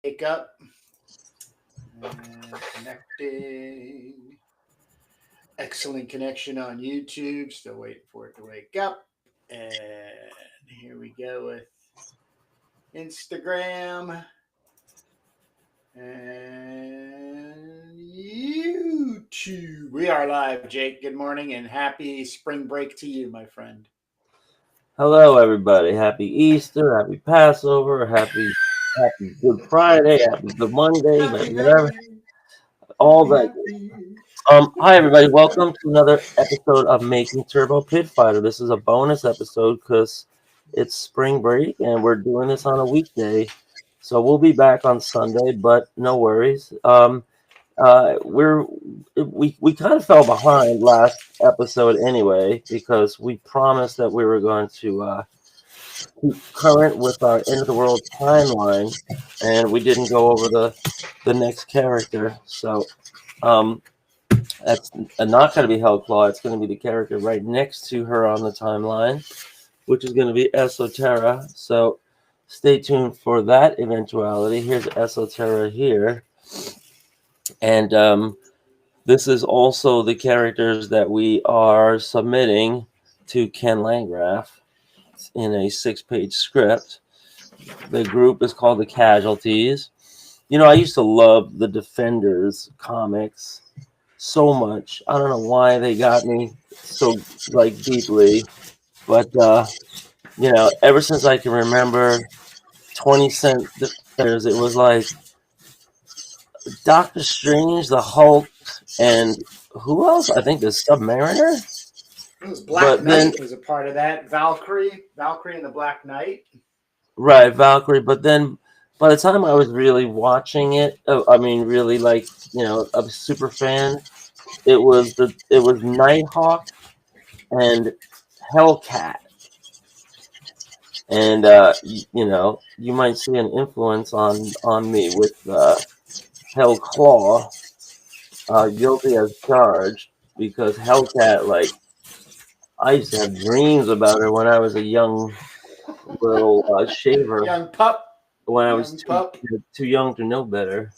wake up and connecting. Excellent connection on YouTube. Still waiting for it to wake up. And here we go with Instagram and YouTube. We are live, Jake. Good morning and happy spring break to you, my friend. Hello, everybody. Happy Easter, happy Passover, happy Good Friday, happy Good Monday, whatever, all that. Hi, everybody. Welcome to another episode of Making Turbo Pit Fighter. This is a bonus episode because it's spring break and we're doing this on a weekday. So we'll be back on Sunday, but no worries. We kind of fell behind last episode anyway because we promised that we were going to keep current with our end of the world timeline, and we didn't go over the next character. So that's not going to be Hellclaw. It's going to be the character right next to her on the timeline, which is going to be Esoterra. So stay tuned for that eventuality. Here's Esoterra here. And this is also the characters that we are submitting to Ken Landgraf in a 6-page script. The group is called the Casualties. You know, I used to love the Defenders comics so much. I don't know why they got me so deeply, but you know, ever since I can remember 20-cent Defenders, it was like Doctor Strange, the Hulk, and who else? I think the Submariner. It was Black Knight was a part of that. Valkyrie and the Black Knight. Right, Valkyrie. But then, by the time I was really watching it, really a super fan. It was Nighthawk and Hellcat, and you might see an influence on me with Hellclaw, guilty as charged, because Hellcat, I used to have dreams about her when I was a young little shaver. Young pup. When I was too young to know better.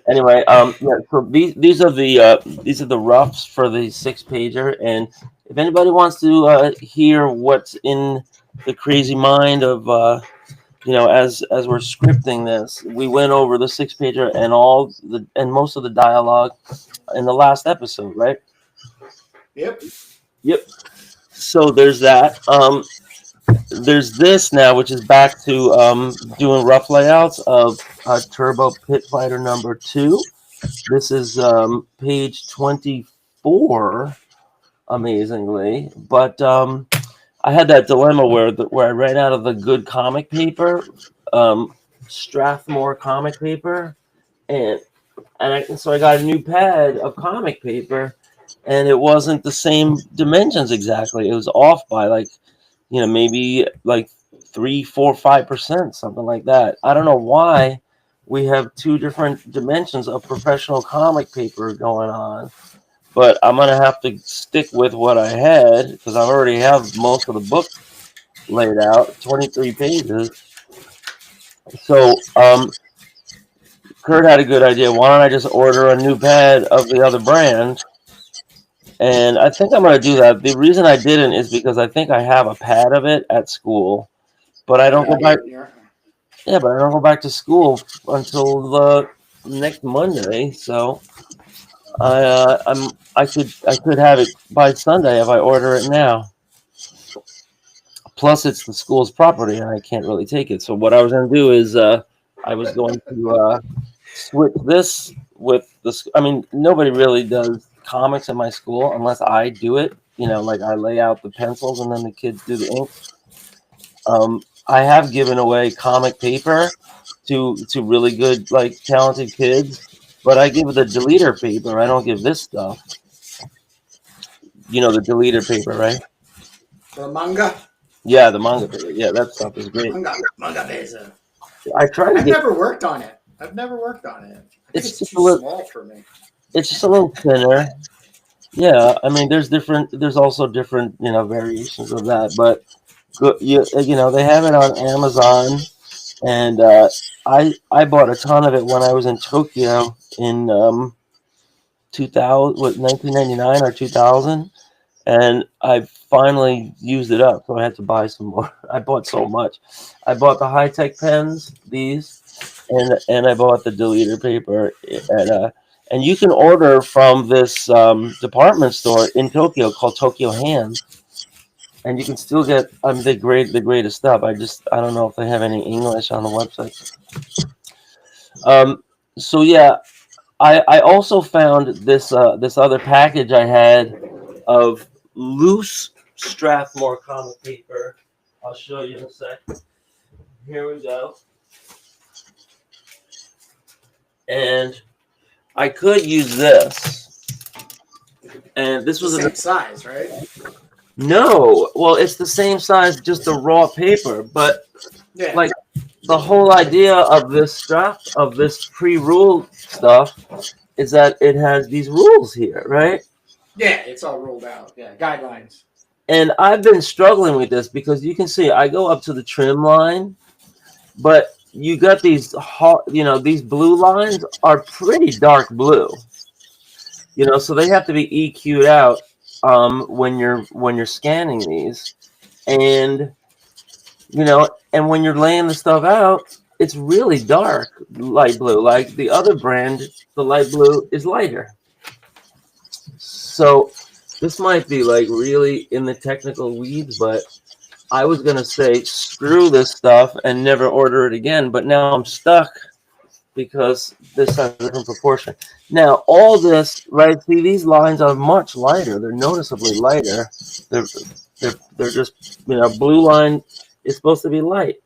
Anyway, so these are the roughs for the 6-pager, and if anybody wants to hear what's in the crazy mind of as we're scripting this, we went over the 6-pager and most of the dialogue in the last episode, right? Yep. So there's that. There's this now, which is back to doing rough layouts of Turbo Pit Fighter number 2. This is page 24, amazingly. But I had that dilemma where I ran out of the good comic paper, Strathmore comic paper, so I got a new pad of comic paper, and it wasn't the same dimensions exactly. It was off by maybe 3, 4, 5%, something like that. I don't know why we have 2 different dimensions of professional comic paper going on, but I'm going to have to stick with what I had because I already have most of the book laid out, 23 pages. So Kurt had a good idea. Why don't I just order a new pad of the other brand? And I think I'm going to do that. The reason I didn't is because I think I have a pad of it at school, but I don't go back. Yeah, but I don't go back to school until the next Monday. So I could have it by Sunday if I order it now. Plus, it's the school's property, and I can't really take it. So what I was going to do is I was going to switch this with the. I mean, nobody really does comics in my school unless I do it. I lay out the pencils and then the kids do the ink. I have given away comic paper to really good, talented kids, but I give the deleter paper. I don't give this stuff. You know the deleter paper, right? The manga? Yeah, the manga paper. Yeah, that stuff is great. Manga paper. I've never worked on it. It's just too small for me. It's just a little thinner. Yeah, I mean, there's also different, variations of that, but they have it on Amazon and I bought a ton of it when I was in Tokyo in 2000, what, 1999 or 2000, and I finally used it up, so I had to buy some more. I bought so much. I bought the high tech pens, these, and I bought the deleter paper, and you can order from this department store in Tokyo called Tokyo Hands, and you can still get the greatest stuff. I don't know if they have any English on the website. Um, so yeah, I also found this other package I had of loose Strathmore comic paper. I'll show you in a sec. Here we go. And I could use this. And this It's the was same size, right? no. Well, it's the same size, just the raw paper. But Yeah. like the whole idea of this stuff, of this pre-ruled stuff, is that it has these rules here, right? Yeah, it's all rolled out. Yeah, guidelines. And I've been struggling with this because you can see I go up to the trim line, but you got these hot, these blue lines are pretty dark blue, so they have to be EQ'd out when you're scanning these, and and when you're laying the stuff out, it's really dark light blue. Like the other brand, the light blue is lighter. So this might be like really in the technical weeds, but I was gonna say screw this stuff and never order it again, but now I'm stuck because this has a different proportion. Now all this, right? See, these lines are much lighter. They're noticeably lighter. They're they're just blue line is supposed to be light.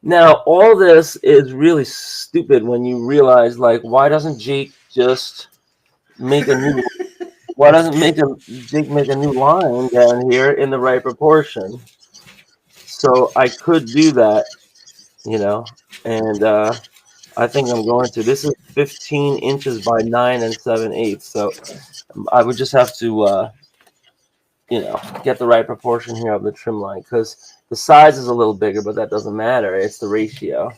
Now all this is really stupid when you realize, like, why doesn't Jake just make a new why doesn't Jake make a new line down here in the right proportion? So I could do that, and I think I'm going to. This is 15 inches by 9 7/8. So I would just have to, get the right proportion here of the trim line, because the size is a little bigger, but that doesn't matter. It's the ratio.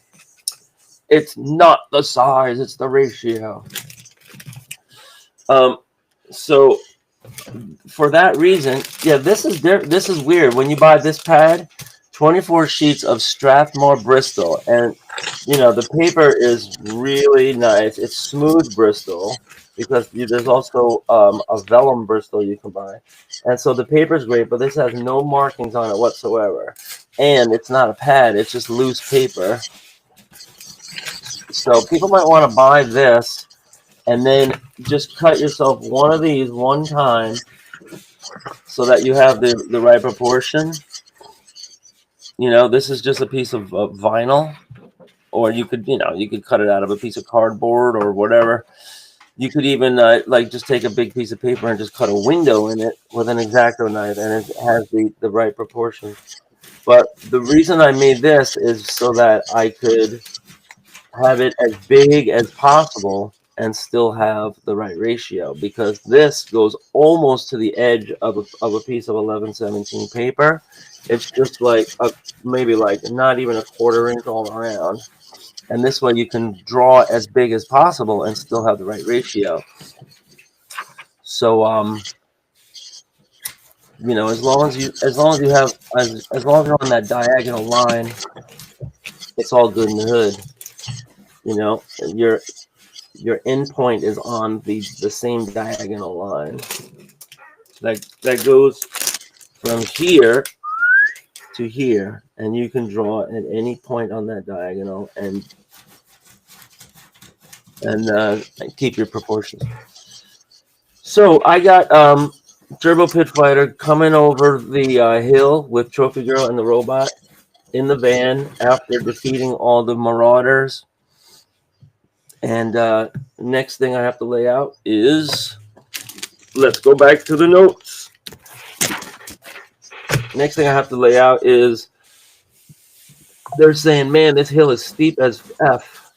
It's not the size; it's the ratio. So for that reason, yeah, this is weird. When you buy this pad, 24 sheets of Strathmore Bristol, and the paper is really nice. It's smooth Bristol, because there's also a vellum Bristol you can buy, and so the paper is great. But this has no markings on it whatsoever, and it's not a pad; it's just loose paper. So people might want to buy this, and then just cut yourself one of these one time, so that you have the right proportion. This is just a piece of vinyl, or you could cut it out of a piece of cardboard or whatever. You could even like just take a big piece of paper and just cut a window in it with an X-Acto knife, and it has the right proportion. But the reason I made this is so that I could have it as big as possible and still have the right ratio, because this goes almost to the edge of a piece of 1117 paper. It's just like maybe like not even a quarter inch all around, and this way you can draw as big as possible and still have the right ratio. So as long as you have as long as you're on that diagonal line, it's all good in the hood. Your end point is on the same diagonal line. That goes from here to here, and you can draw at any point on that diagonal and keep your proportions. So I got Turbo Pit Fighter coming over the hill with Trophy Girl and the robot in the van after defeating all the marauders. And next thing I have to lay out is, let's go back to the notes. Next thing I have to lay out is, they're saying, man, this hill is steep as F.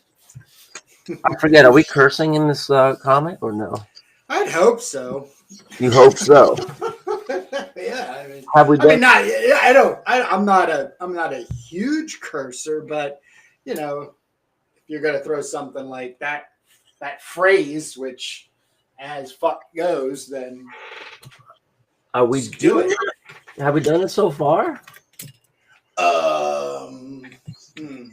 I forget, are we cursing in this comic or no? I'd hope so. You hope so. Yeah, Have we done? I mean, not. I don't. I'm not a huge cursor, but you know, if you're going to throw something like that phrase, which as fuck goes, then Are we just do doing it. it? Have we done it so far? Um, hmm.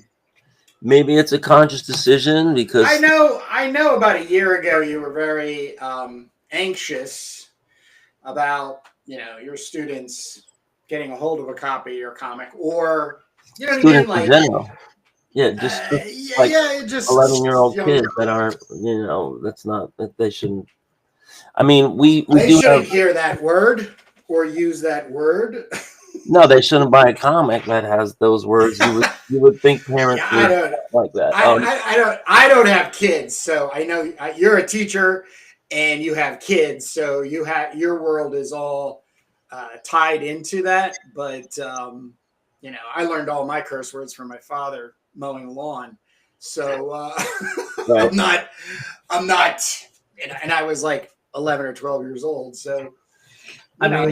Maybe it's a conscious decision because I know. About a year ago, you were very anxious about your students getting a hold of a copy of your comic, or you know what I mean, students in like general, yeah, just yeah, like yeah, it just 11-year-old kids younger. that aren't, that's not that they shouldn't. I mean, we They do have. shouldn't hear that word or use that word. No, they shouldn't buy a comic that has those words. You would think parents Yeah, I would don't. like that. Oh, I don't have kids, so I know you're a teacher and you have kids, so you have your world is all tied into that. But I learned all my curse words from my father mowing the lawn, so right. I'm not, and I was like 11 or 12 years old, so I mean,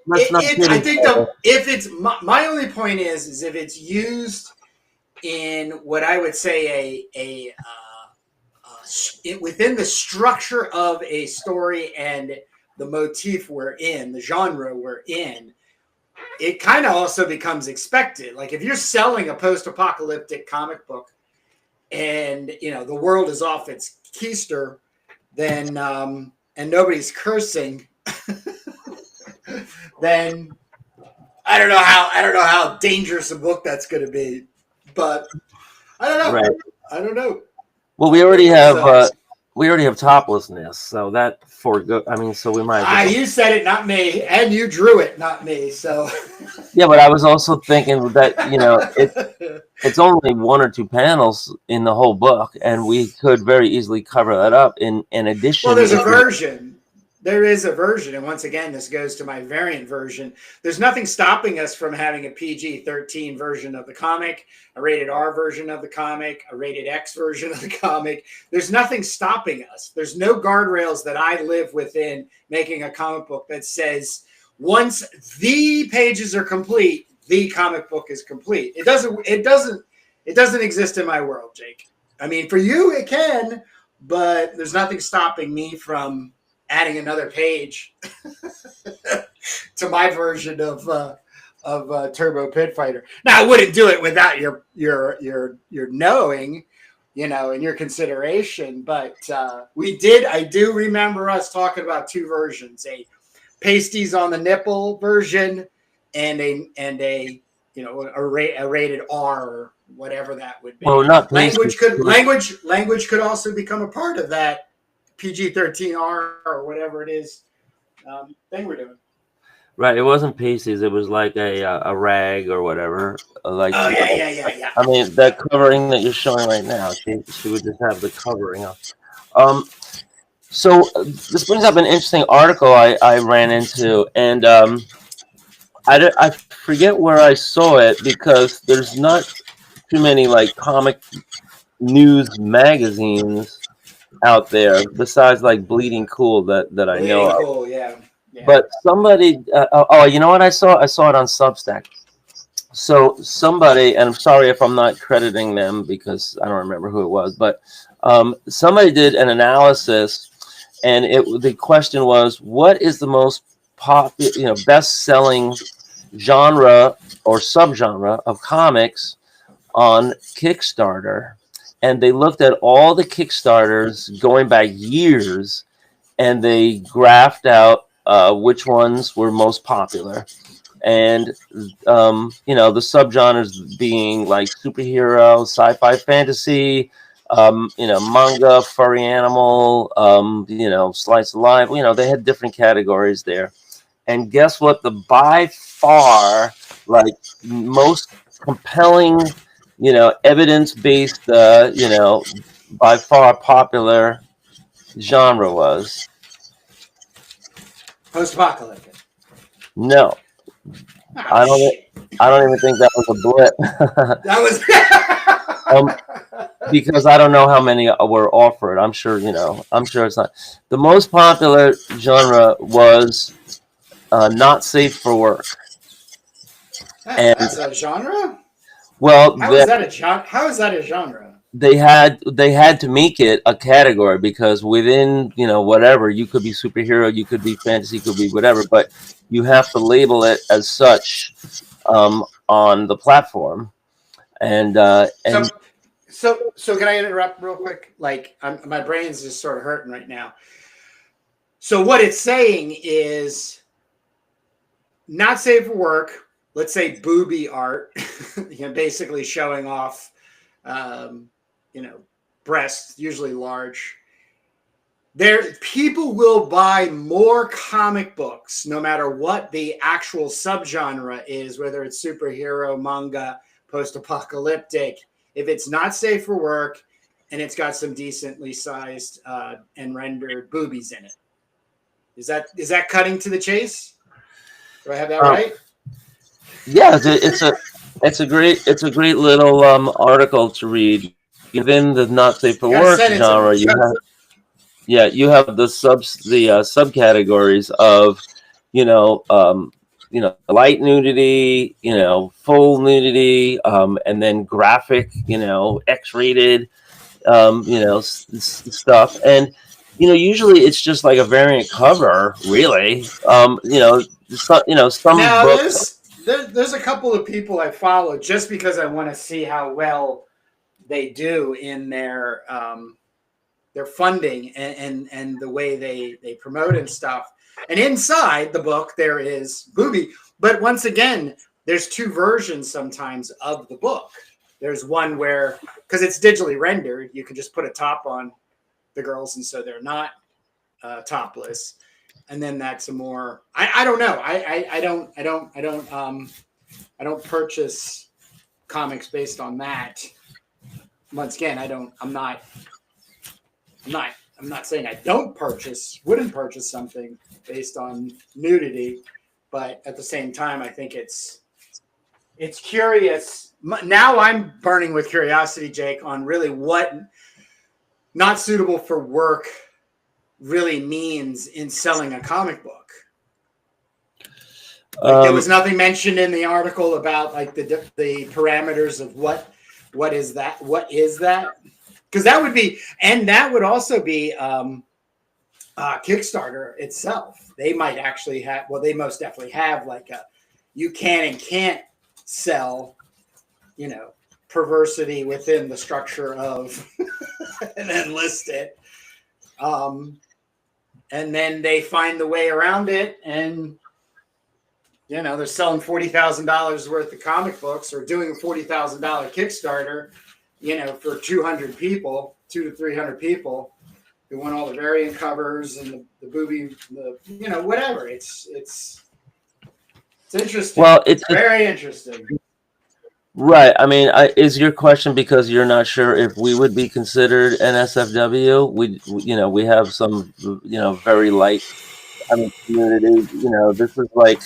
let's not it kid I each think other. if it's my only point is if it's used in what I would say within the structure of a story and the motif we're in, the genre we're in, it kind of also becomes expected. Like if you're selling a post-apocalyptic comic book and the world is off its keister, then and nobody's cursing, then I don't know how dangerous a book that's going to be, but I don't know. Right. I don't know. Well, So we already have toplessness, so that forego. I mean, so we might as well. you said it, not me, and you drew it, not me. So Yeah, but I was also thinking that it's only one or two panels in the whole book, and we could very easily cover that up in well, addition. there's a If we, version. There is a version, and once again, this goes to my variant version. There's nothing stopping us from having a PG-13 version of the comic, a rated R version of the comic, a rated X version of the comic. There's nothing stopping us. There's no guardrails that I live within making a comic book that says once the pages are complete, the comic book is complete. It doesn't. It doesn't exist in my world, Jake. I mean, for you, it can, but there's nothing stopping me from adding another page to my version of Turbo Pit Fighter. Now, I wouldn't do it without your knowing, and your consideration. But I do remember us talking about two versions: a pasties on the nipple version, and a rated R, or whatever that would be. well, not pasty. Language could also become a part of that PG-13R or whatever it is thing we're doing. Right, it wasn't pasties. It was like a rag or whatever. Like, Oh yeah. I mean, that covering that you're showing right now, she would just have the covering up. Um, so this brings up an interesting article I ran into, and I forget where I saw it because there's not too many like comic news magazines out there besides like Bleeding Cool that I know Bleeding of. Cool, yeah. But somebody, you know what I saw? I saw it on Substack. So somebody, and I'm sorry if I'm not crediting them because I don't remember who it was, but somebody did an analysis, and the question was, what is the most popular, best-selling genre or subgenre of comics on Kickstarter? And they looked at all the Kickstarters going back years, and they graphed out which ones were most popular. And the subgenres being like superhero, sci-fi, fantasy, manga, furry animal, slice of life. They had different categories there. And guess what? The by far like most compelling, evidence-based, by far popular genre was. Post-apocalyptic. No, Oh I don't. shit. I don't even think that was a blip. That was Because I don't know how many were offered. I'm sure it's not. The most popular genre was not safe for work, and That's a genre? Well, How is that a genre? How is that a genre? they had to make it a category because within whatever, you could be superhero, you could be fantasy, you could be whatever, but you have to label it as such on the platform. And So so can I interrupt real quick? Like, my brain's just sort of hurting right now. So what it's saying is not safe for work. Let's say booby art, basically showing off, um, you know, breasts, usually large. There, people will buy more comic books, no matter what the actual subgenre is, whether it's superhero, manga, post-apocalyptic. If it's not safe for work and it's got some decently sized and rendered boobies in it, is that cutting to the chase? Do I have that um, right? yeah, it's a great little article to read. Within the not safe for You got to work send it to me. genre, you have the subcategories of light nudity, full nudity, and then graphic, X-rated, stuff. And usually it's just like a variant cover, really. Some Now books. there's a couple of people I follow just because I want to see how well they do in their funding and the way they promote and stuff. And inside the book there is booby, but once again, there's two versions sometimes of the book. There's one where, because it's digitally rendered, you can just put a top on the girls, and so they're not topless. And then that's a more I don't know. I don't purchase comics based on that. Once again, I'm not saying I wouldn't purchase something based on nudity, but at the same time, I think it's curious. Now I'm burning with curiosity, Jake, on really what not suitable for work really means in selling a comic book. Like, there was nothing mentioned in the article about like the parameters of what is that? What is that? Because that would be, and that would also be Kickstarter itself. They might actually have, well, they most definitely have like you can and can't sell, perversity within the structure of, and then list it. And then they find the way around it, and they're selling $40,000 worth of comic books or doing a $40,000 Kickstarter, for 200 people, 200 to 300 people who want all the variant covers and the booby, whatever. It's interesting. Well, it's very interesting. right. I mean, is your question because you're not sure if we would be considered NSFW? We have some, very light, community. This is like,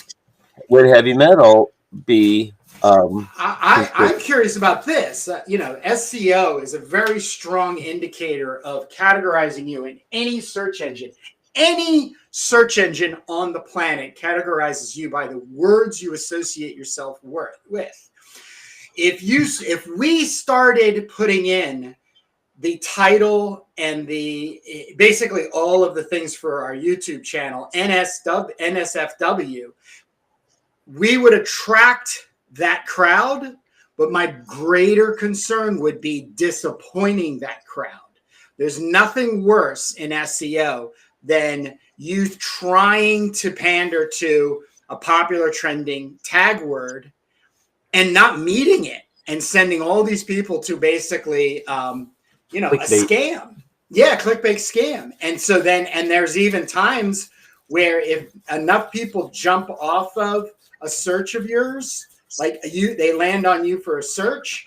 would heavy metal be? I'm curious about this. SEO is a very strong indicator of categorizing you in any search engine. Any search engine on the planet categorizes you by the words you associate yourself with. If we started putting in the title and basically all of the things for our YouTube channel, NSFW, we would attract that crowd, but my greater concern would be disappointing that crowd. There's nothing worse in SEO than you trying to pander to a popular trending tag word and not meeting it and sending all these people to basically, a scam. Yeah, clickbait scam. And so then, and there's even times where if enough people jump off of a search of yours, like they land on you for a search,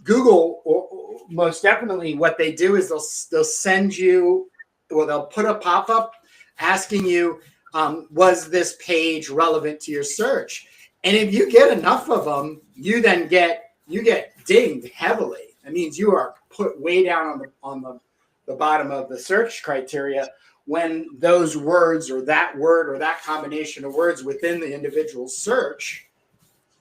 Google, or most definitely what they do is they'll send you, or they'll put a pop-up asking you, was this page relevant to your search? And if you get enough of them, you get dinged heavily. That means you are put way down on the bottom of the search criteria when those words or that word or that combination of words within the individual search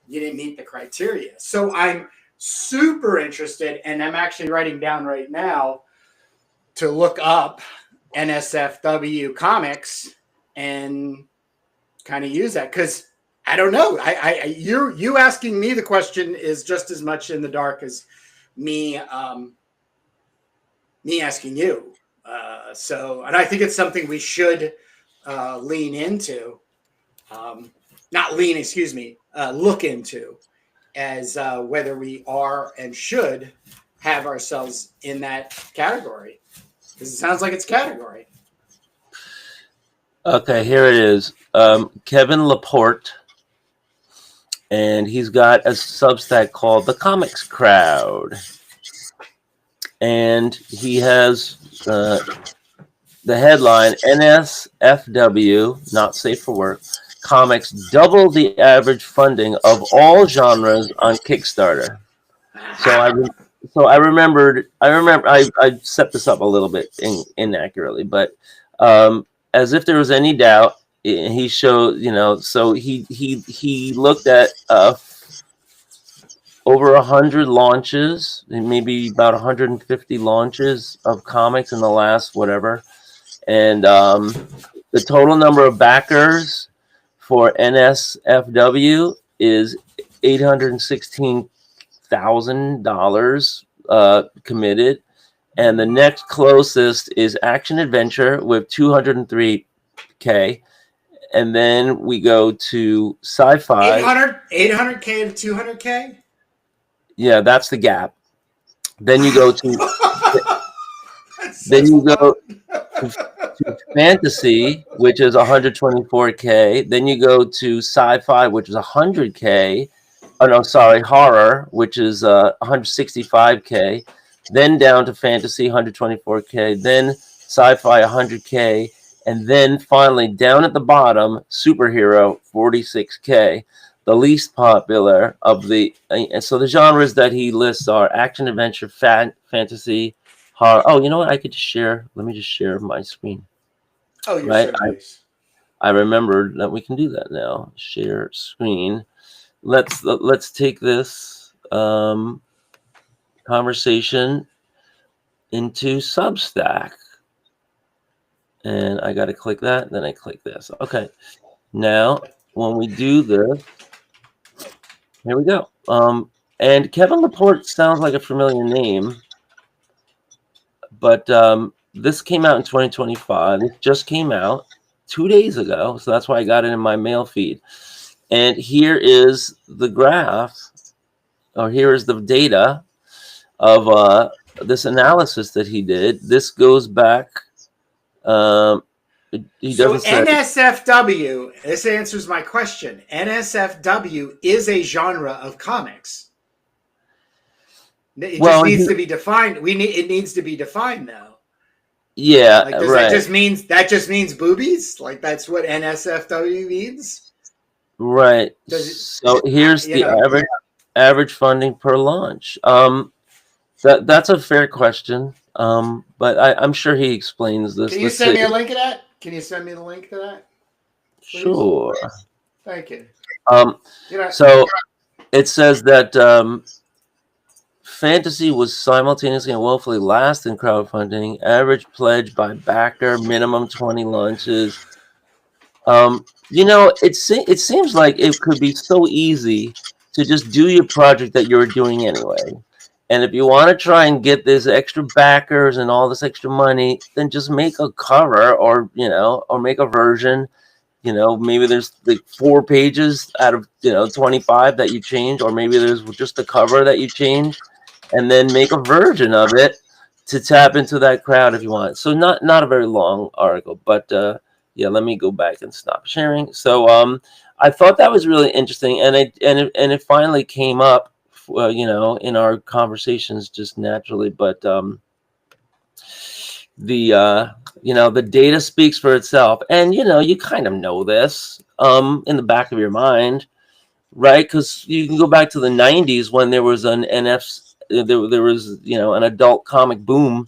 you didn't meet the criteria. So I'm super interested, and I'm actually writing down right now to look up NSFW comics and kind of use that, because I don't know. You asking me the question is just as much in the dark as me me asking you. And I think it's something we should lean into. Not lean, excuse me, look into, as whether we are and should have ourselves in that category, because it sounds like it's category. Okay, here it is. Kevin Laporte, and he's got a Substack called The Comics Crowd. And he has the headline, NSFW, not safe for work, comics double the average funding of all genres on Kickstarter. So I remember I set this up a little bit inaccurately, but as if there was any doubt, he showed, so he looked at over 100 launches, maybe about 150 launches of comics in the last whatever, and the total number of backers for NSFW is $816,000 committed, and the next closest is Action Adventure with 203K, and then we go to Sci-fi. 800K to 200K. Yeah, that's the gap. Then you go to then you go to fantasy, which is 124K. Then you go to sci-fi, which is 100K. Oh no, sorry, horror, which is 165K. Then down to fantasy, 124K. Then sci-fi, 100K, and then finally down at the bottom, superhero, 46K. The least popular of the, and so the genres that he lists are action, adventure, fantasy, horror. Oh, you know what? I could just share. Let me just share my screen. Oh, you're right. so nice. I remembered that we can do that now. Share screen. Let's take this conversation into Substack, and I got to click that. Then I click this. Okay. Now, when we do this. Here we go. And Kevin Laporte sounds like a familiar name, but this came out in 2025. It just came out 2 days ago, so that's why I got it in my mail feed. And here is the graph, or here is the data of this analysis that he did. This goes back. He doesn't say. NSFW, this answers my question. NSFW is a genre of comics. It just needs to be defined. It needs to be defined though. Yeah, like, does right. That just means boobies? Like that's what NSFW means? Right. So here's the average funding per launch. That's a fair question. But I'm sure he explains this. Can you send me a link of that? Can you send me the link to that? Please? Sure. Thank you. So it says that fantasy was simultaneously and woefully last in crowdfunding. Average pledge by backer, minimum 20 launches. It seems like it could be so easy to just do your project that you're doing anyway. And if you want to try and get this extra backers and all this extra money, then just make a cover or make a version. Maybe there's like 4 pages out of 25 that you change, or maybe there's just a cover that you change, and then make a version of it to tap into that crowd if you want. So not a very long article, but yeah, let me go back and stop sharing. So I thought that was really interesting, and it finally came up. In our conversations just naturally, but the data speaks for itself, and you kind of know this in the back of your mind, right? Because you can go back to the 90s when there was an there was an adult comic boom,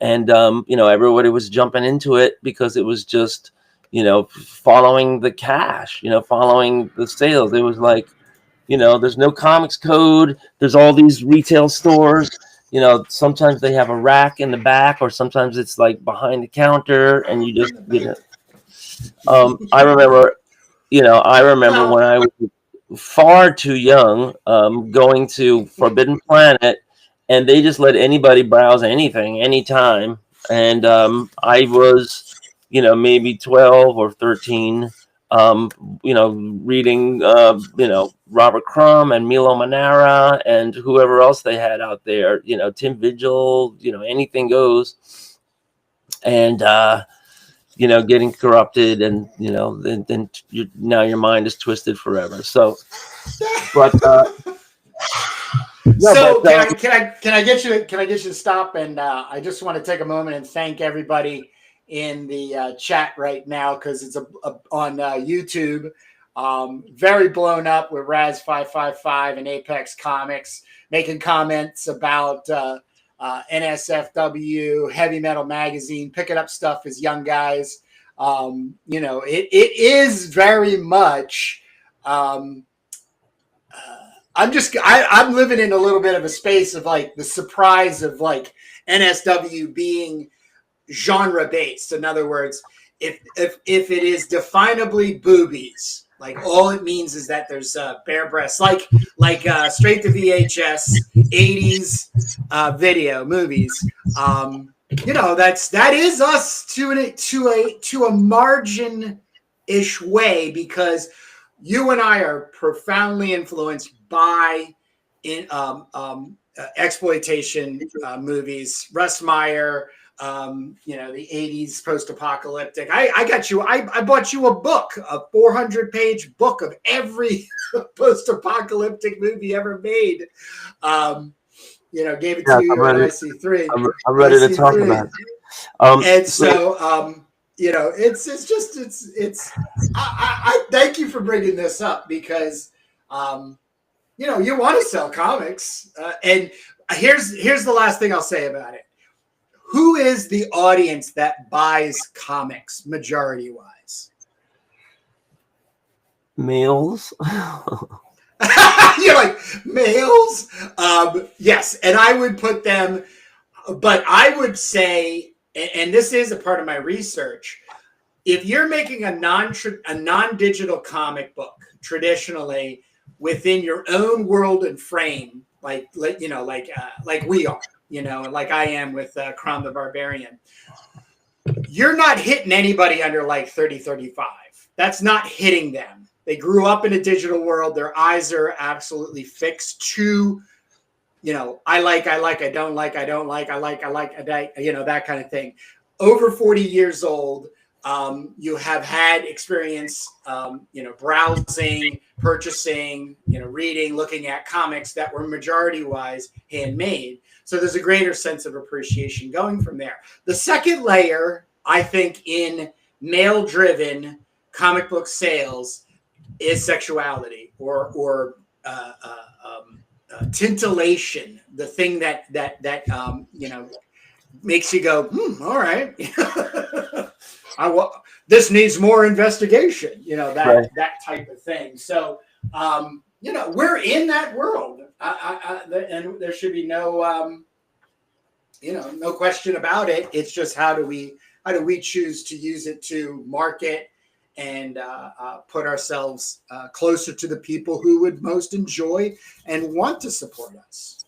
and everybody was jumping into it because it was just following the cash, following the sales. It was like There's no comics code. There's all these retail stores. Sometimes they have a rack in the back, or sometimes it's like behind the counter, and you just, I remember, when Well, I was far too young, going to Forbidden Planet, and they just let anybody browse anything, anytime. And I was, maybe 12 or 13, reading, Robert Crumb and Milo Manara and whoever else they had out there, Tim Vigil, anything goes. And, getting corrupted, and then now your mind is twisted forever. So, but no, so but can I get you to stop? And I just want to take a moment and thank everybody in the chat right now, because it's on YouTube. Very blown up with Raz 555 and Apex Comics making comments about NSFW, Heavy Metal Magazine, picking up stuff as young guys. It is very much. I'm living in a little bit of a space of like the surprise of like NSW being genre based. In other words, if it is definably boobies, like all it means is that there's bare breasts, like straight to VHS 80s video movies. That is us to a margin ish way, because you and I are profoundly influenced by exploitation movies. Russ Meyer, the 80s post-apocalyptic. I got you. I bought you a book, a 400-page book of every post-apocalyptic movie ever made. Gave it to you at IC3. I'm ready to talk about it. And so, I thank you for bringing this up, because, you want to sell comics. And here's the last thing I'll say about it. Who is the audience that buys comics majority wise? Males. You're like, males? Yes. And I would put them, but I would say, and this is a part of my research, if you're making a non-digital comic book traditionally within your own world and frame, like we are, and like I am with Crown the Barbarian, you're not hitting anybody under like 30, 35. That's not hitting them. They grew up in a digital world. Their eyes are absolutely fixed to, I like, I don't like, I don't like, I like, that kind of thing. Over 40 years old, you have had experience, browsing, purchasing, reading, looking at comics that were majority-wise handmade. So there's a greater sense of appreciation going from there. The second layer, I think, in male-driven comic book sales is sexuality or titillation, the thing that makes you go, all right. This needs more investigation, Right. that type of thing. So, we're in that world, and there should be no, no question about it. It's just how do we choose to use it to market and put ourselves closer to the people who would most enjoy and want to support us.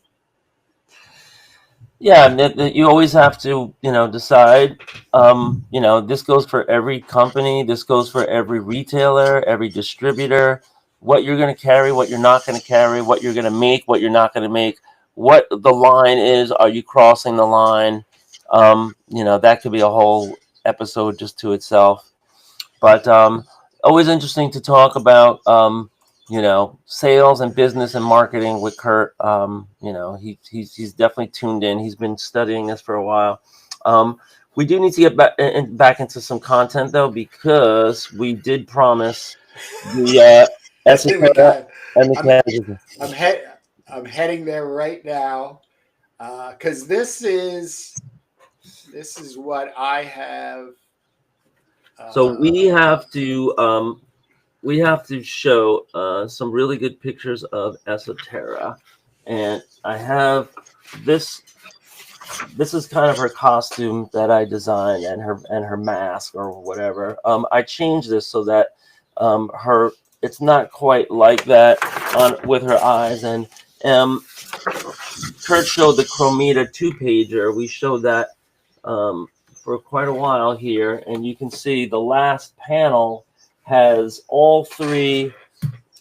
Yeah, and you always have to, decide. This goes for every company. This goes for every retailer, every distributor. What you're going to carry, what you're not going to carry, what you're going to make, what you're not going to make, what the line is. Are you crossing the line? That could be a whole episode just to itself. But always interesting to talk about. Sales and business and marketing with Kurt. He's definitely tuned in. He's been studying this for a while. We do need to get back into some content though, because we did promise the esoteric and the I'm heading there right now, because this is what I have. So we have to we have to show some really good pictures of Esoterra, and I have this. This is kind of her costume that I designed, and her mask or whatever. I changed this so that her it's not quite like that on with her eyes. And um, Kurt showed the Chromita two pager. We showed that um, for quite a while here, and you can see the last panel has all three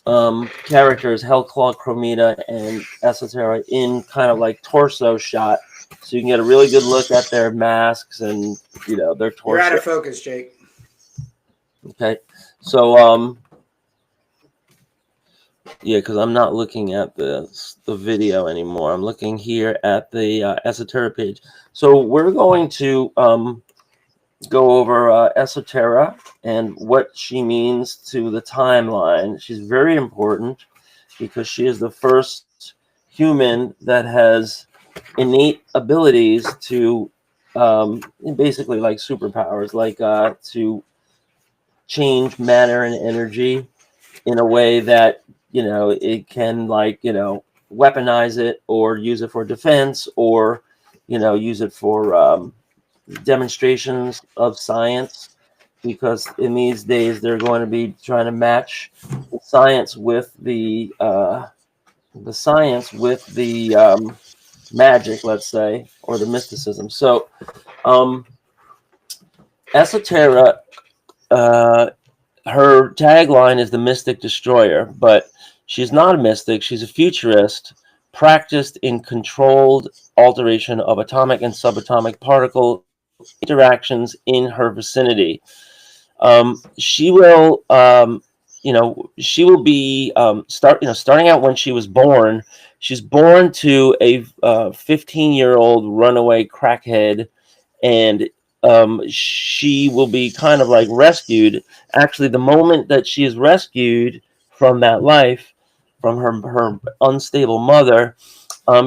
characters, Hellclaw, Chromita, and Esoterra, in kind of like torso shot, so you can get a really good look at their masks and their You're out torso. of focus, Jake. Okay, so yeah, because I'm not looking at the video anymore. I'm looking here at the Esoterra page. So we're going to go over Esoterra and what she means to the timeline. She's very important because she is the first human that has innate abilities to basically like superpowers, like to change matter and energy in a way that it can weaponize it or use it for defense or use it for demonstrations of science, because in these days they're going to be trying to match science with the science with the magic, let's say, or the mysticism. So um, Esoterra, her tagline is the Mystic Destroyer, but she's not a mystic. She's a futurist practiced in controlled alteration of atomic and subatomic particle interactions in her vicinity. She will, she will be starting out when she was born. She's born to a 15-year-old runaway crackhead, and she will be kind of like rescued. Actually, the moment that she is rescued from that life, from her unstable mother,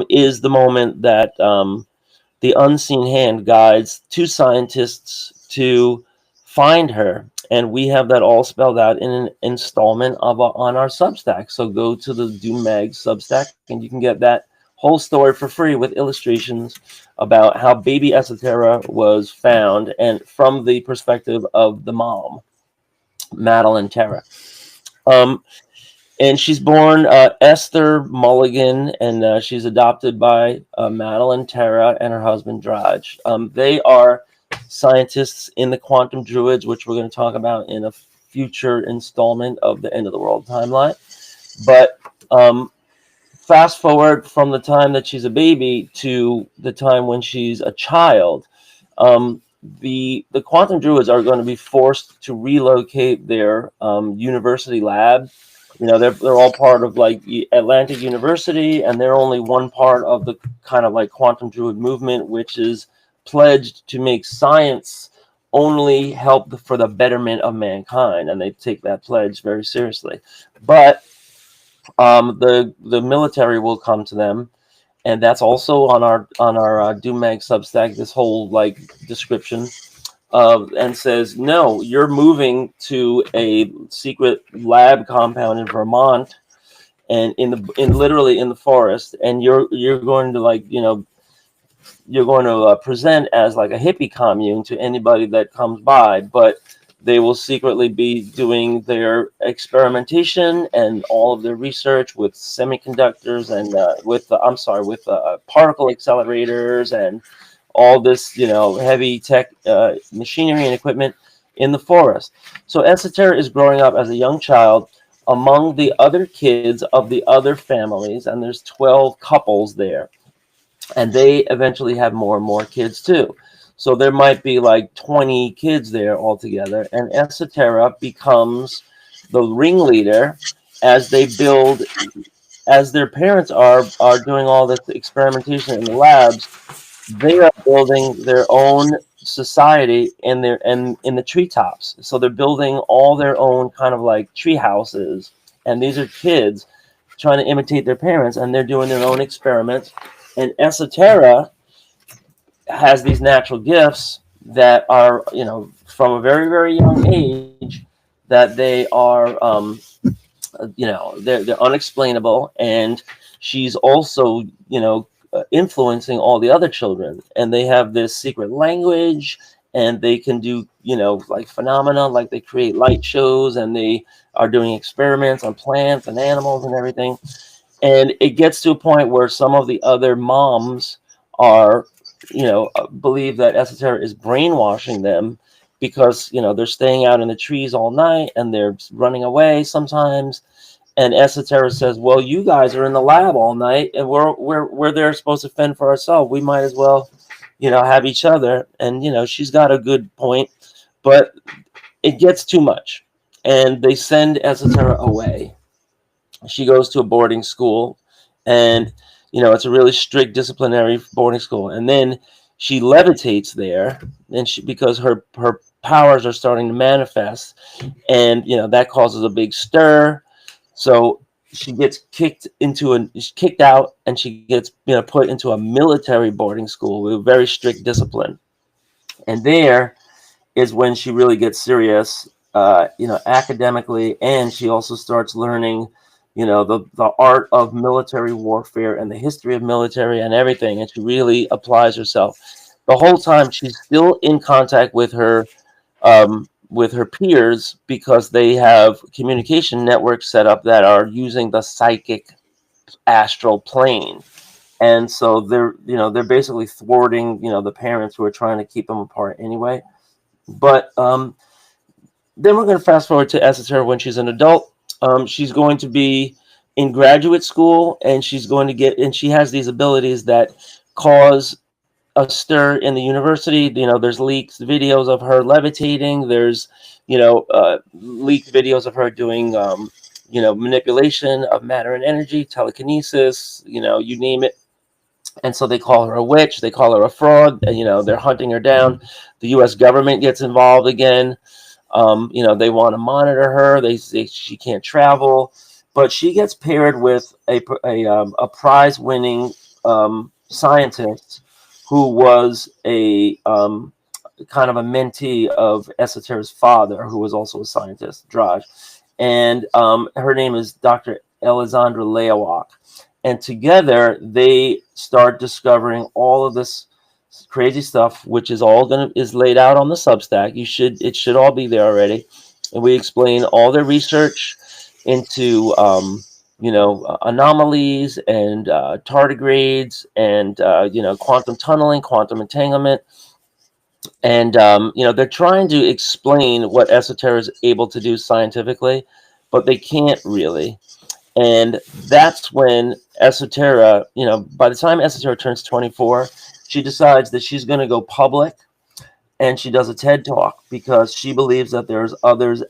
is the moment that the unseen hand guides two scientists to find her, and we have that all spelled out in an installment on our Substack. So go to the Doom Mag Substack, and you can get that whole story for free with illustrations about how baby Esoterra was found, and from the perspective of the mom, Madeline Terra. And she's born Esther Mulligan, and she's adopted by Madeline Terra and her husband Draj. They are scientists in the quantum druids, which we're going to talk about in a future installment of the End of the World timeline. But fast forward from the time that she's a baby to the time when she's a child, the quantum druids are going to be forced to relocate their university lab. They're all part of like Atlantic University, and they're only one part of the kind of like quantum druid movement, which is pledged to make science only help for the betterment of mankind, and they take that pledge very seriously. But the military will come to them, and that's also on our Doom Mag Substack. This whole like description. And says, no, you're moving to a secret lab compound in Vermont, and literally in the forest, and you're going to you're going to present as like a hippie commune to anybody that comes by, but they will secretly be doing their experimentation and all of their research with semiconductors and with particle accelerators and all this, heavy tech machinery and equipment in the forest. So Esoterra is growing up as a young child among the other kids of the other families, and there's 12 couples there. And they eventually have more and more kids too. So there might be like 20 kids there altogether, and Esoterra becomes the ringleader as they build, as their parents are doing all this experimentation in the labs. They are building their own society in the treetops. So they're building all their own kind of like tree houses, and these are kids trying to imitate their parents, and they're doing their own experiments. And Esoterra has these natural gifts that are, from a very, very young age, that they are, they're unexplainable, and she's also, influencing all the other children, and they have this secret language, and they can do, like phenomena, like they create light shows, and they are doing experiments on plants and animals and everything. And it gets to a point where some of the other moms are, believe that Esoteric is brainwashing them, because they're staying out in the trees all night and they're running away sometimes. And Esoteric says, well, you guys are in the lab all night, and we're there supposed to fend for ourselves. We might as well, have each other. And she's got a good point, but it gets too much, and they send Esoteric away. She goes to a boarding school, and it's a really strict disciplinary boarding school. And then she levitates there, and because her powers are starting to manifest, and that causes a big stir. So she gets kicked out, and she gets put into a military boarding school with very strict discipline. And there is when she really gets serious, academically, and she also starts learning, the art of military warfare and the history of military and everything. And she really applies herself. The whole time she's still in contact with her peers, because they have communication networks set up that are using the psychic astral plane. And so they're basically thwarting, the parents who are trying to keep them apart anyway. But then we're going to fast forward to Esoteric when she's an adult. She's going to be in graduate school, and and she has these abilities that cause a stir in the university. There's leaked videos of her levitating. There's, leaked videos of her doing, manipulation of matter and energy, telekinesis, you name it. And so they call her a witch. They call her a fraud. And, they're hunting her down. The U.S. government gets involved again. They want to monitor her. They say she can't travel, but she gets paired with a prize-winning scientist who was a kind of a mentee of Esoteric's father, who was also a scientist, Draj. And her name is Dr. Alexandra Leowak. And together they start discovering all of this crazy stuff, which is is laid out on the Substack. It should all be there already. And we explain all their research into anomalies and tardigrades and quantum tunneling, quantum entanglement. And they're trying to explain what Esoteric is able to do scientifically, but they can't really. And that's when Esoteric, by the time Esoteric turns 24, she decides that she's going to go public, and she does a TED talk, because she believes that there's others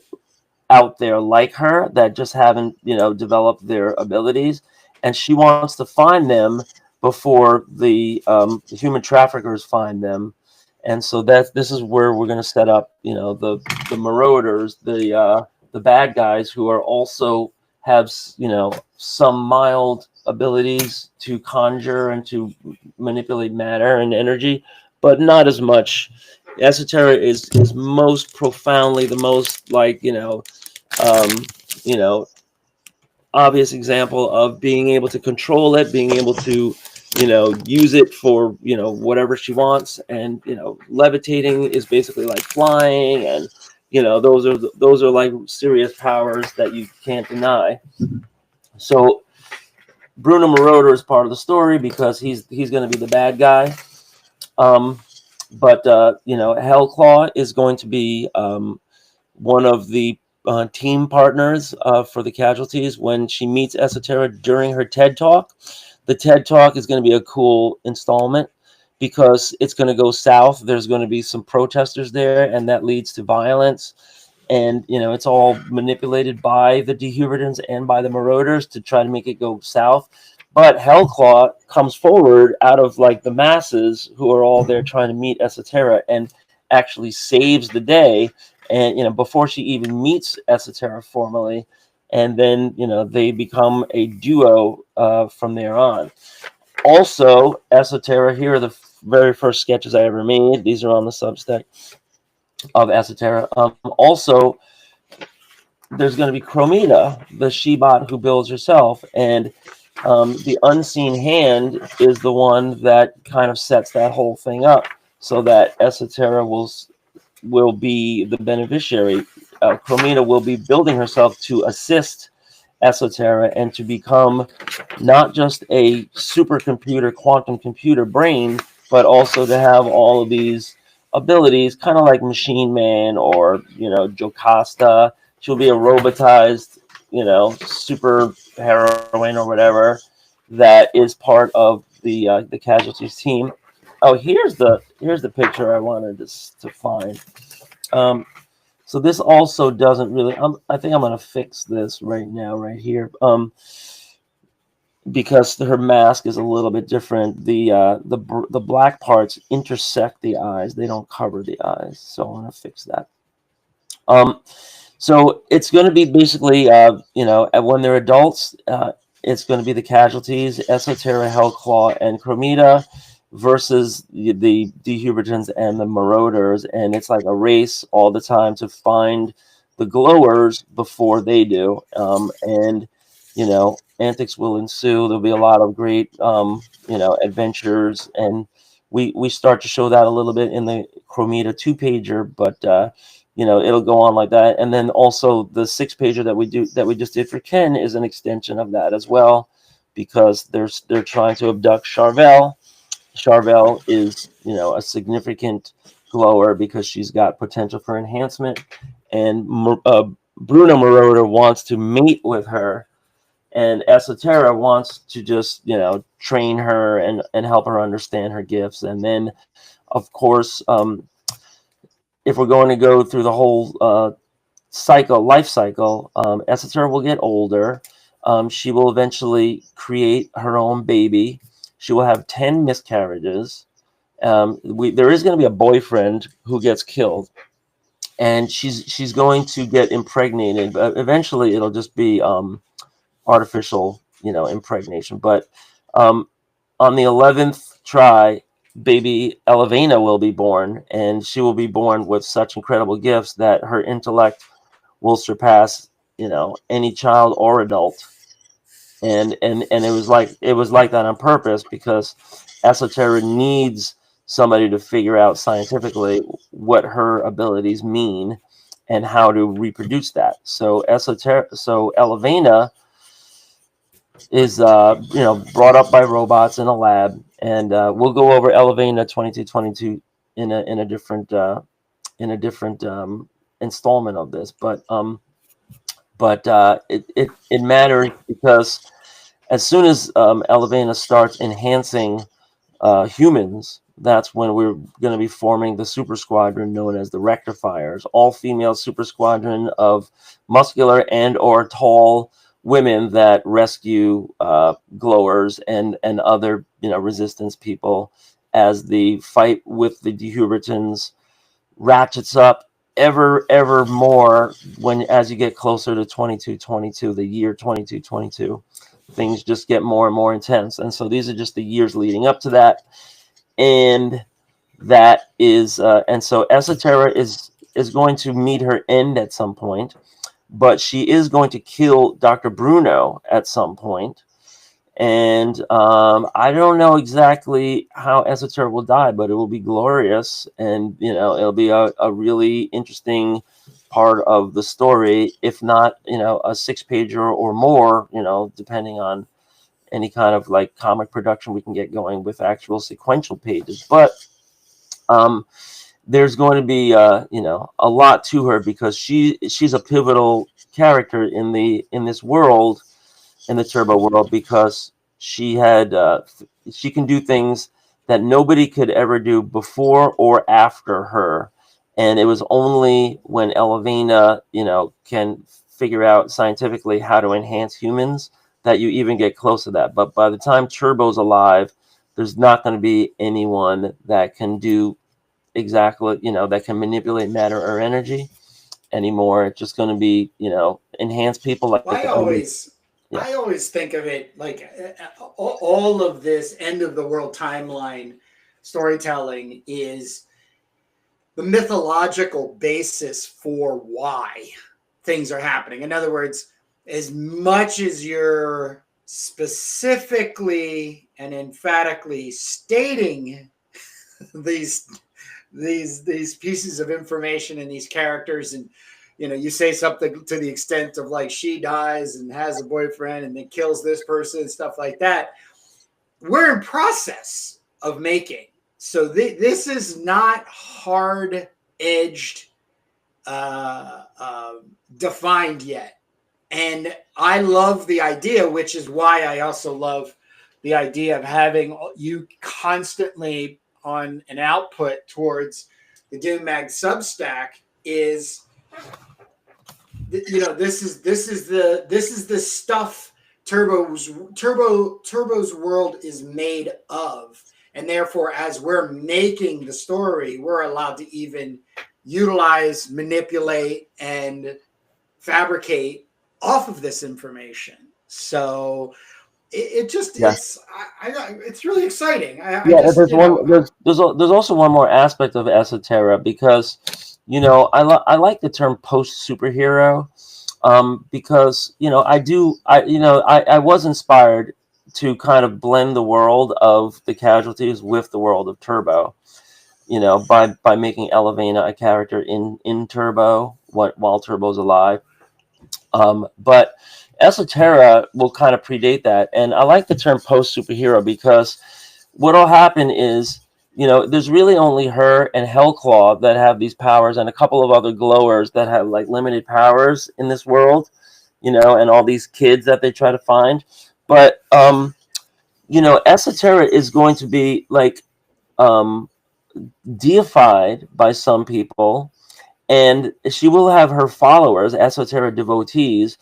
out there like her that just haven't, developed their abilities, and she wants to find them before the human traffickers find them. And so this is where we're going to set up, the marauders, the bad guys, who are also have, some mild abilities to conjure and to manipulate matter and energy, but not as much. Esoteric is most profoundly the most, like, um, you know, obvious example of being able to control it, being able to, use it for, whatever she wants. And, levitating is basically like flying, and, those are like serious powers that you can't deny. So Bruno Marauder is part of the story because he's going to be the bad guy. But Hellclaw is going to be one of the team partners for the casualties when she meets Esoteric during her TED Talk. The TED Talk is going to be a cool installment because it's going to go south. There's going to be some protesters there, and that leads to violence. And, it's all manipulated by the Dehuberdins and by the Marauders to try to make it go south. But Hellclaw comes forward out of, like, the masses who are all there trying to meet Esoteric, and actually saves the day. And, before she even meets Esoteric formally. And then, they become a duo from there on. Also, Esoteric, here are the very first sketches I ever made. These are on the Substack of Esoteric. Also, there's going to be Chromita, the She-Bot who builds herself, and the unseen hand is the one that kind of sets that whole thing up, so that Esoterra will be the beneficiary. Chromita will be building herself to assist Esoterra and to become not just a supercomputer, quantum computer brain, but also to have all of these abilities, kind of like Machine Man or Jocasta. She'll be a robotized, super heroine or whatever that is part of the casualties team. Oh, here's the picture I wanted to find. Um, so this also doesn't really. I think I'm gonna fix this right now, right here. Because her mask is a little bit different. The black parts intersect the eyes; they don't cover the eyes. So I'm gonna fix that. Um, so it's going to be basically, when they're adults, it's going to be the casualties: Esoterra, Hellclaw, and Chromita versus the Dehubritans and the Marauders, and it's like a race all the time to find the glowers before they do. And antics will ensue. There'll be a lot of great adventures, and we start to show that a little bit in the Chromita 2-pager, but it'll go on like that. And then also the 6-pager that we just did for Ken is an extension of that as well, because they're trying to abduct Charvel. Charvel is a significant glower because she's got potential for enhancement, and Bruno Marauder wants to mate with her, and Esoterra wants to just train her and help her understand her gifts. And then of course, if we're going to go through the whole life cycle, Esoterra will get older. She will eventually create her own baby. She will have 10 miscarriages. There is going to be a boyfriend who gets killed, and she's going to get impregnated, but eventually it'll just be artificial, impregnation. But on the 11th try, baby Elevena will be born, and she will be born with such incredible gifts that her intellect will surpass, any child or adult. And it was like that on purpose, because Esoterra needs somebody to figure out scientifically what her abilities mean and how to reproduce that. So Elevena is brought up by robots in a lab, and we'll go over Elevena 2222 in a different installment of this, but it matters because as soon as Elevena starts enhancing humans, that's when we're going to be forming the super squadron known as the Rectifiers, all female super squadron of muscular and or tall women that rescue glowers and other resistance people, as the fight with the Dehubritans ratchets up ever more as you get closer to 2222, the year 2222. Things just get more and more intense, and so these are just the years leading up to that. And that is and so Esoterra is going to meet her end at some point, but she is going to kill Dr. Bruno at some point. And I don't know exactly how Esoterra will die, but it will be glorious, and it'll be a really interesting part of the story, if not a 6-pager or more, depending on any kind of like comic production we can get going with actual sequential pages. But there's going to be a lot to her, because she's a pivotal character in this world, in the Turbo world, because she can do things that nobody could ever do before or after her. And it was only when Elevena can figure out scientifically how to enhance humans that you even get close to that. But by the time Turbo's alive, there's not going to be anyone that can do exactly, that can manipulate matter or energy anymore. It's just going to be, enhance people like Well, yeah. I always think of it like all of this end of the world timeline storytelling is the mythological basis for why things are happening. In other words, as much as you're specifically and emphatically stating these pieces of information and these characters, and you say something to the extent of like she dies and has a boyfriend and then kills this person and stuff like that, we're in process of making. So this is not hard edged defined yet. And I love the idea, which is why I also love the idea of having you constantly on an output towards the Doom Mag Substack. Is this is the stuff Turbo's world is made of, and therefore as we're making the story, we're allowed to even utilize, manipulate, and fabricate off of this information. So it's really exciting. There's also one more aspect of Esoterra, because I like the term post superhero, because I was inspired to kind of blend the world of the Casualties with the world of Turbo, by making Elevena a character in Turbo while Turbo's alive. But Esoterra will kind of predate that. And I like the term post superhero, because what'll happen is, there's really only her and Hellclaw that have these powers, and a couple of other glowers that have like limited powers in this world, and all these kids that they try to find. But, Esoterra is going to be like deified by some people, and she will have her followers, Esoterra devotees,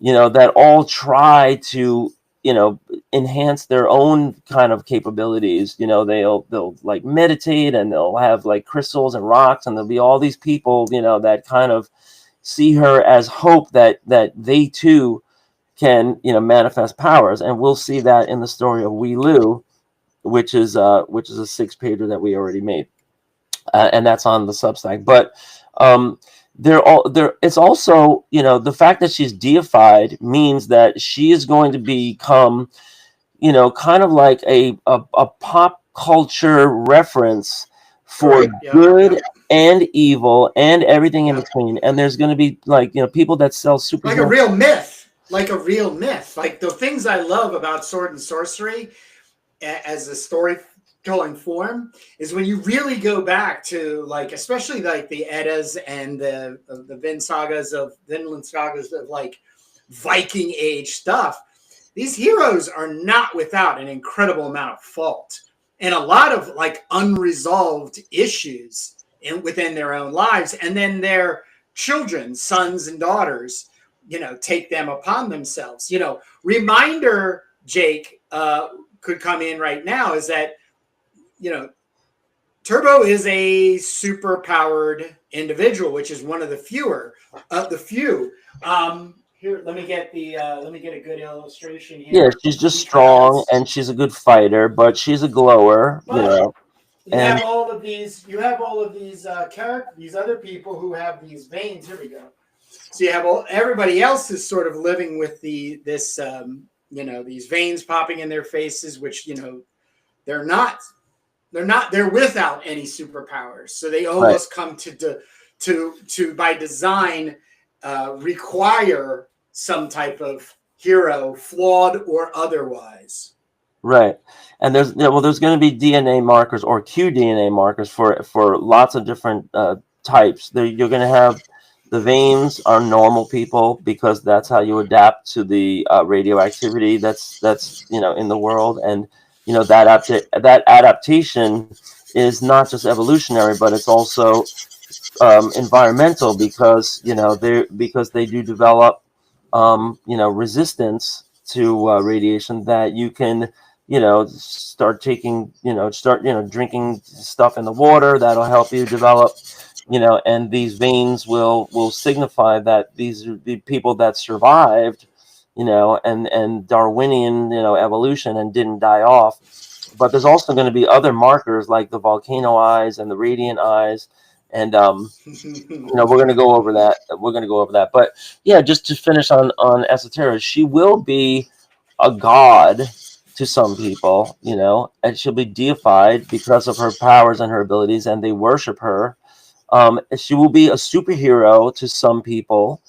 that all try to, enhance their own kind of capabilities. They'll like meditate, and they'll have like crystals and rocks, and there'll be all these people, that kind of see her as hope that they too can, manifest powers. And we'll see that in the story of Wee Lu, which is a 6-pager that we already made, and that's on the Substack. But it's also, the fact that she's deified means that she is going to become, kind of like a pop culture reference for good and evil and everything in between. And there's going to be like, people that sell super, like a real myth, like the things I love about Sword and Sorcery as a storytelling form is when you really go back to, like, especially like the Eddas and the Vinland sagas of like Viking age stuff. These heroes are not without an incredible amount of fault and a lot of like unresolved issues within their own lives, and then their children, sons and daughters, take them upon themselves. Reminder, Jake, could come in right now, is that Turbo is a super powered individual, which is one of the few. Here, let me get a good illustration here. Yeah, she's just strong, and she's a good fighter, but she's a glower. You have all of these characters, these other people who have these veins. Here we go. So you have everybody else is sort of living with these veins popping in their faces, which they're without any superpowers. So they almost come to by design require some type of hero, flawed or otherwise. Right. And there's going to be DNA markers or qDNA markers for lots of different types. You're going to have the veins are normal people, because that's how you adapt to the radioactivity that's in the world. And that adaptation is not just evolutionary, but it's also environmental, because they do develop resistance to radiation, that you can start taking drinking stuff in the water that'll help you develop, and these veins will signify that these are the people that survived, and Darwinian, evolution, and didn't die off. But there's also going to be other markers like the volcano eyes and the radiant eyes, And we're going to go over that. We're going to go over that. But yeah, just to finish on Esoterica, she will be a god to some people, and she'll be deified because of her powers and her abilities, and they worship her. She will be a superhero to some people,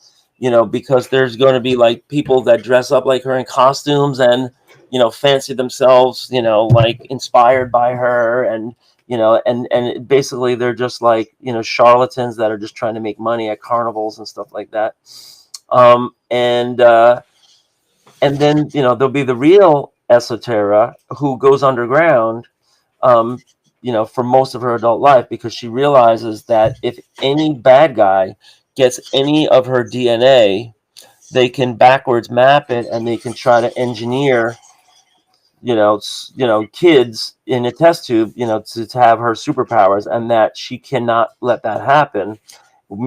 because there's going to be like people that dress up like her in costumes and fancy themselves, like inspired by her, and and basically they're just like charlatans that are just trying to make money at carnivals and stuff like that. And then there'll be the real Esoterra who goes underground, um, for most of her adult life, because she realizes that if any bad guy gets any of her DNA, they can backwards map it and they can try to engineer, kids in a test tube, to have her superpowers, and that she cannot let that happen.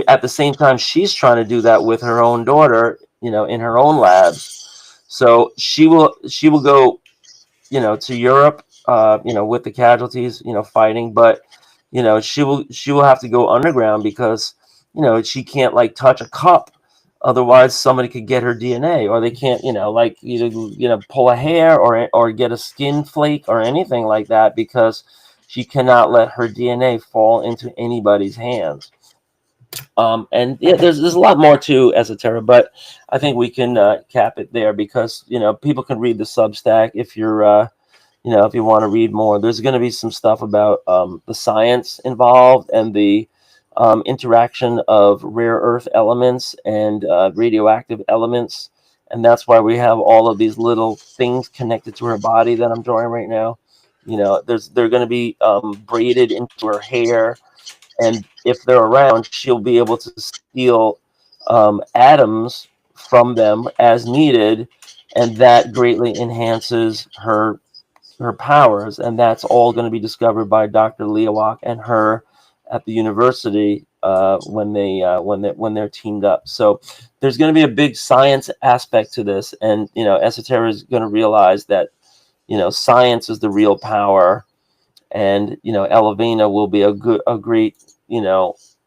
At the same time, she's trying to do that with her own daughter, in her own labs. So she will go, to Europe, with the casualties, fighting, but she will have to go underground because she can't like touch a cup, otherwise somebody could get her DNA, or they can't, like either pull a hair or get a skin flake or anything like that, because she cannot let her DNA fall into anybody's hands. And yeah, there's a lot more to Esoterica, but I think we can cap it there, because people can read the Substack if you're if you want to read more. There's going to be some stuff about the science involved and the interaction of rare earth elements and radioactive elements, and that's why we have all of these little things connected to her body that I'm drawing right now. They're going to be braided into her hair, and if they're around, she'll be able to steal atoms from them as needed, and that greatly enhances her powers, and that's all going to be discovered by Dr. Leowak and her at the university when they're teamed up. So there's going to be a big science aspect to this, and Esoterica is going to realize that science is the real power, and Elavina will be a great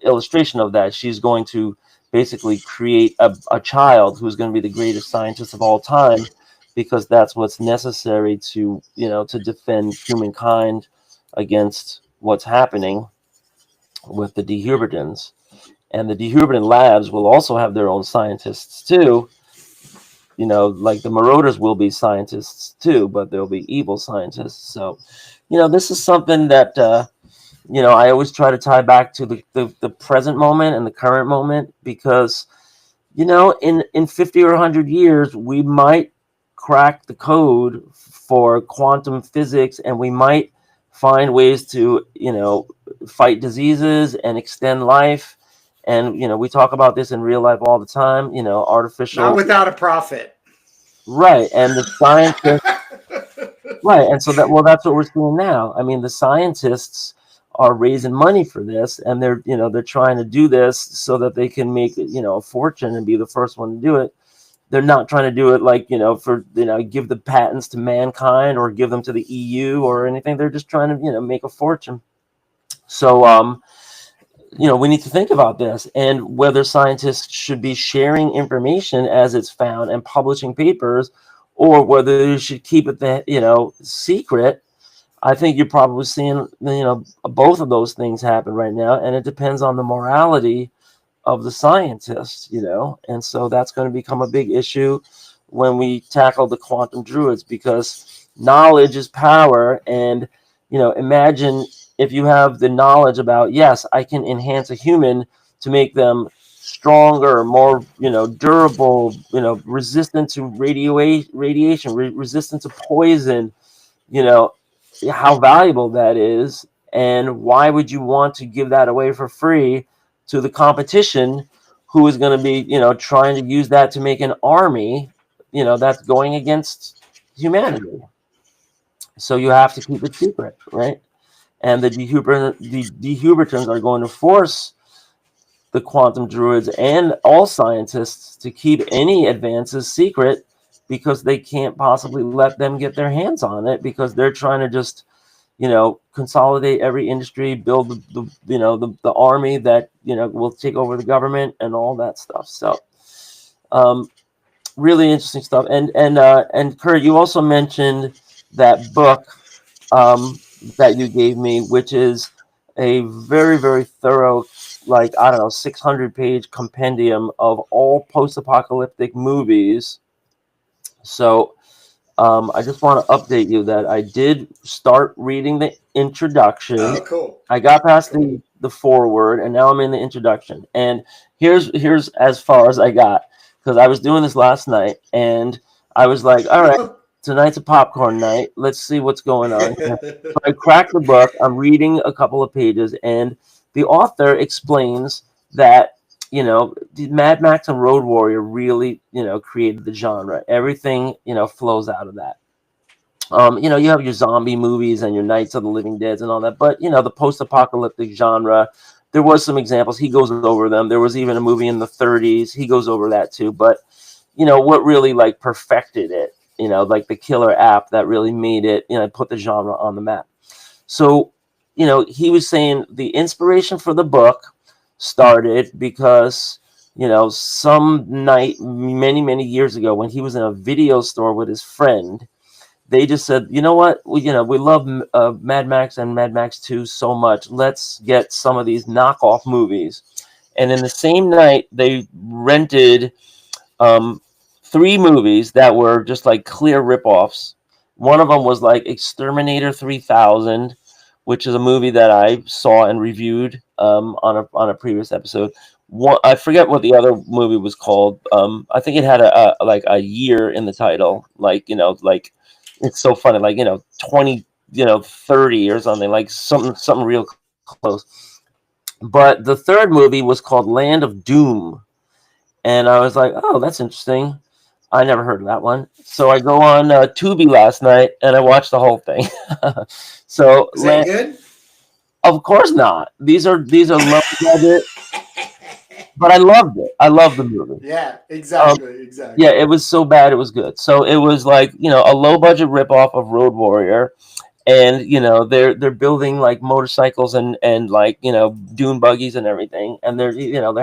illustration of that. She's going to basically create a child who's going to be the greatest scientist of all time, because that's what's necessary to defend humankind against what's happening with the Dehuberdins. And the Dehuberdan labs will also have their own scientists too. Like the Marauders will be scientists too, but they'll be evil scientists. So, this is something that I always try to tie back to the present moment and the current moment, because in 50 or 100 years we might crack the code for quantum physics, and we might find ways to fight diseases and extend life. And we talk about this in real life all the time, artificial, not without a profit. right? And the scientists, right? And so that's what we're seeing now. I mean, the scientists are raising money for this, and they're trying to do this so that they can make a fortune and be the first one to do it. They're not trying to do it like for give the patents to mankind or give them to the EU or anything. They're just trying to make a fortune. So we need to think about this, and whether scientists should be sharing information as it's found and publishing papers, or whether you should keep it secret. I think you're probably seeing both of those things happen right now, and it depends on the morality of the scientists, and so that's going to become a big issue when we tackle the quantum druids, because knowledge is power. And imagine if you have the knowledge about, yes, I can enhance a human to make them stronger, more durable, resistant to radiation, resistant to poison, how valuable that is. And why would you want to give that away for free to the competition, who is going to be trying to use that to make an army that's going against humanity? So you have to keep it secret, right? And the Dehubertans are going to force the quantum druids and all scientists to keep any advances secret, because they can't possibly let them get their hands on it, because they're trying to just consolidate every industry, build the army that will take over the government and all that stuff. So um, really interesting stuff. And Kurt, you also mentioned that book that you gave me, which is a very, very thorough, like, I don't know, 600-page compendium of all post-apocalyptic movies. So I just want to update you that I did start reading the introduction. Oh, cool. I got past Cool. the foreword, and now I'm in the introduction. And here's as far as I got, because I was doing this last night, and I was like, all right, tonight's a popcorn night. Let's see what's going on. So I cracked the book. I'm reading a couple of pages, and the author explains that Mad Max and Road Warrior really created the genre. Everything flows out of that. You have your zombie movies and your Nights of the Living Dead and all that, but the post-apocalyptic genre, there was some examples. He goes over them. There was even a movie in the 30s. He goes over that too. But what really like perfected it, like the killer app that really made it, put the genre on the map. So, he was saying the inspiration for the book started because some night many years ago, when he was in a video store with his friend, they just said, you know what, we love Mad Max and Mad Max 2 so much, let's get some of these knockoff movies. And in the same night, they rented 3 movies that were just like clear ripoffs. One of them was like Exterminator 3000, which is a movie that I saw and reviewed on a previous episode. I forget what the other movie was called. I think it had a year in the title, like like it's so funny, like 20 30 or something, like something real close. But the third movie was called Land of Doom, and I was like, oh, that's interesting. I never heard of that one. So I go on Tubi last night and I watched the whole thing. So Is that good? of course not. These are low budget, but I loved it. I loved the movie. Yeah, Um, exactly. yeah, it was so bad it was good. So it was like a low budget ripoff of Road Warrior, and they're building like motorcycles and like dune buggies and everything, and they're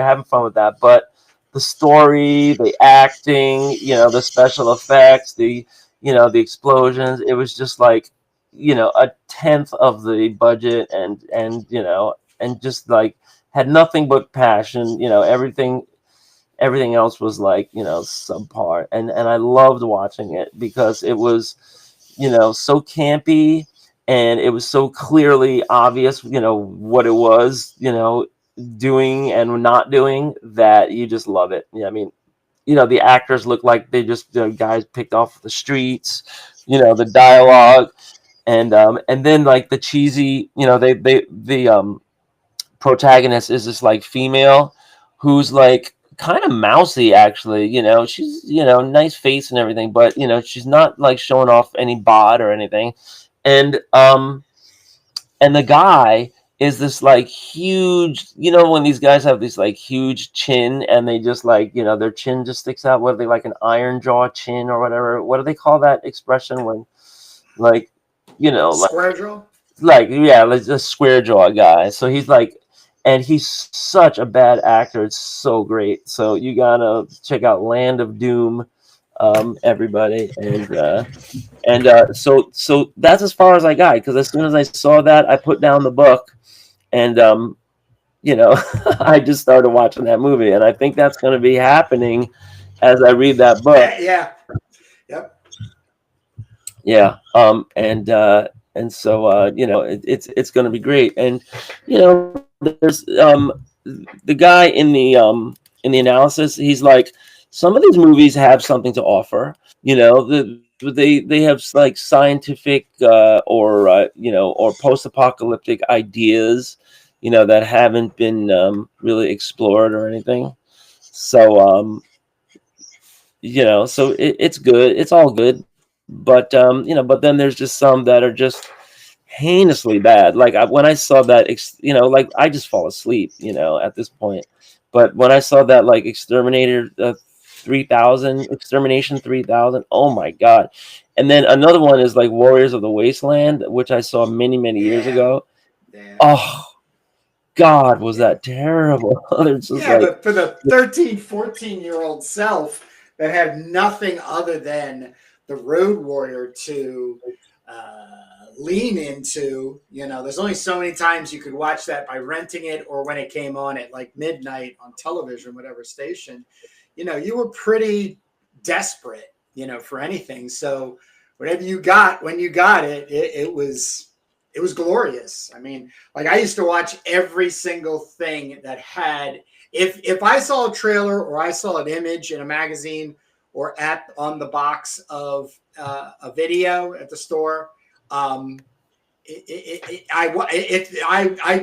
having fun with that. But the story, the acting, the special effects, the explosions, it was just like a tenth of the budget, and just like had nothing but passion. Everything else was like subpar, and I loved watching it because it was so campy, and it was so clearly obvious what it was doing and not doing, that you just love it. Yeah, I mean, the actors look like they just guys picked off the streets. The dialogue, and then like the cheesy, the protagonist is this like female who's like kind of mousy, actually. She's nice face and everything, but she's not like showing off any bod or anything. And the guy is this like huge, when these guys have this like huge chin, and they just like their chin just sticks out, what are they, like an iron jaw chin or whatever, what do they call that expression when like like Square draw. yeah, like a square jaw guy. So he's like, and he's such a bad actor. It's so great. So you gotta check out Land of Doom, everybody. So that's as far as I got, because as soon as I saw that, I put down the book, and I just started watching that movie, and I think that's going to be happening as I read that book. Yeah. Yep. Yeah. And so it's going to be great. And there's the guy in the analysis, he's like, some of these movies have something to offer. They have like scientific or post-apocalyptic ideas that haven't been really explored or anything. So it's good, it's all good, but but then there's just some that are just heinously bad. Like when I saw that, like I just fall asleep, at this point. But when I saw that, like Exterminator 3000, Extermination 3000, oh my god! And then another one is like Warriors of the Wasteland, which I saw many years Yeah, ago. yeah, Oh God, was yeah. that terrible? It's just Yeah, like, but for the 13, 14-year-old self that had nothing other than the Road Warrior to lean into, there's only so many times you could watch that by renting it or when it came on at like midnight on television, whatever station. You were pretty desperate, for anything. So whatever you got when you got it, it was glorious. I mean, like I used to watch every single thing that had if I saw a trailer or I saw an image in a magazine or at on the box of a video at the store, I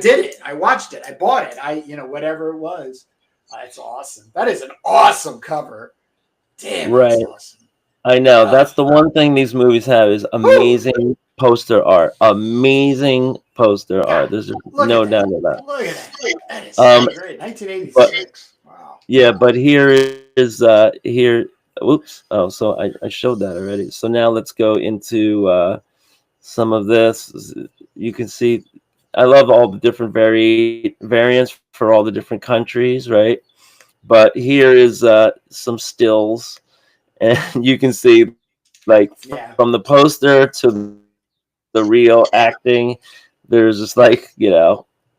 did it. I watched it. I bought it. Whatever it was. It's awesome. That is an awesome cover. Damn, that's right. awesome. I know. Oh, That's the one thing these movies have is whew. amazing poster art. Amazing poster God, art. There's just look at no that. doubt about Look at that. That is it. so great. But 1986. Wow. yeah, but here is here. Oops. Oh, so I showed that already. So now let's go into some of this. You can see I love all the different variants for all the different countries, right? But here is some stills, and you can see like from the Yeah. poster to the real acting, there's just like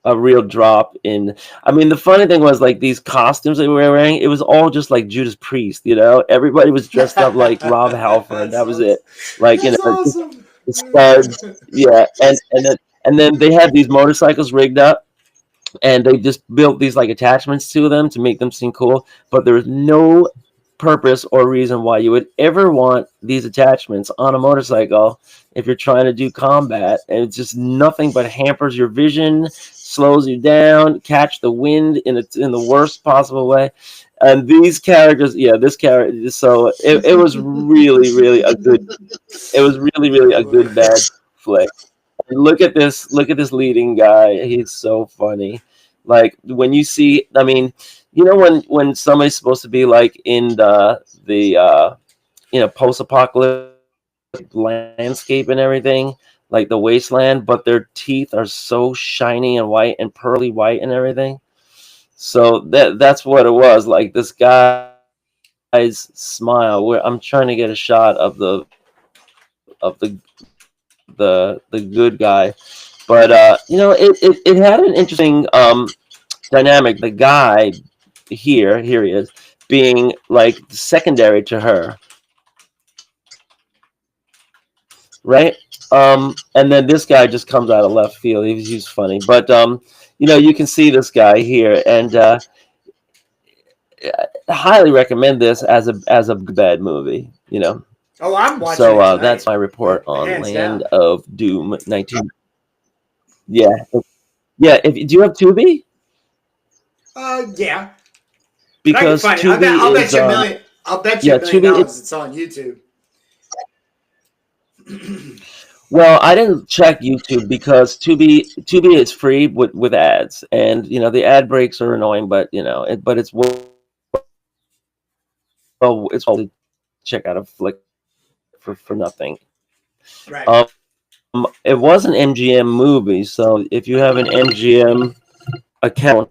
a real drop in. I mean, the funny thing was like these costumes that we were wearing, it was all just like Judas Priest, everybody was dressed up like Rob Halford. That that's was it. awesome. Like, That's awesome. the studs, yeah, and then they had these motorcycles rigged up, and they just built these like attachments to them to make them seem cool. But there was no purpose or reason why you would ever want these attachments on a motorcycle if you're trying to do combat, and it's just nothing but hampers your vision, slows you down, catch the wind in the worst possible way. And these characters, yeah, this character, so it was really a good, it was really a good bad flick. Look at this leading guy. He's so funny. Like when you see, I mean, when somebody's supposed to be like in the post-apocalyptic landscape and everything, like the wasteland, but their teeth are so shiny and white and pearly white and everything. So that's what it was. Like this guy's smile. Where I'm trying to get a shot of the good guy. But it had an interesting dynamic. The guy here he is, being like secondary to her, right? And then this guy just comes out of left field. He's funny, but you can see this guy here, and I highly recommend this as a bad movie. Oh, I'm watching it So tonight. that's my report on Hands Land down. of Doom 19. Yeah, yeah. If do you have Tubi? Yeah, but I can Because find it. I bet. Tubi I'll bet is you a million. I'll bet you yeah, a million Tubi. dollars it's on YouTube. Well, I didn't check YouTube because Tubi is free with ads, and the ad breaks are annoying, but but it's well, it's check out a flick for nothing. Right. It was an MGM movie, so if you have an MGM account,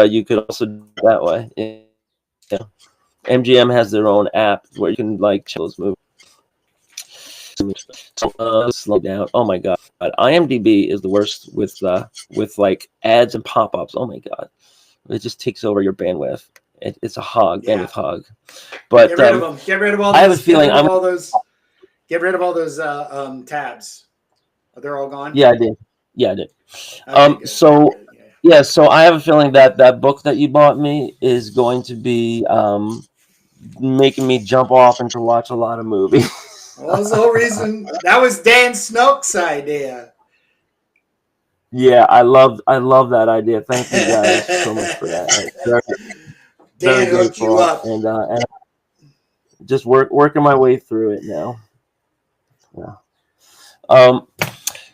you could also do it that way. Yeah. MGM has their own app where you can like check those movies. So slow down. Oh my god, IMDb is the worst with like ads and pop-ups. Oh my god, it just takes over your bandwidth. It's a hog, Yeah. bandwidth hog. But Get rid of them. Get rid of all I have a those. Get feeling rid of I'm. all those. Get rid of all those tabs. They're all gone. Yeah, I did. Yeah, I did. Okay. Good. So Good. Yeah. yeah, so I have a feeling that book that you bought me is going to be making me jump off and to watch a lot of movies. Well, that's the whole reason. That was Dan Snoke's idea. Yeah, I love that idea. Thank you guys so much for that. Very Dan hooked you grateful, up. and just working my way through it now. Yeah. Um.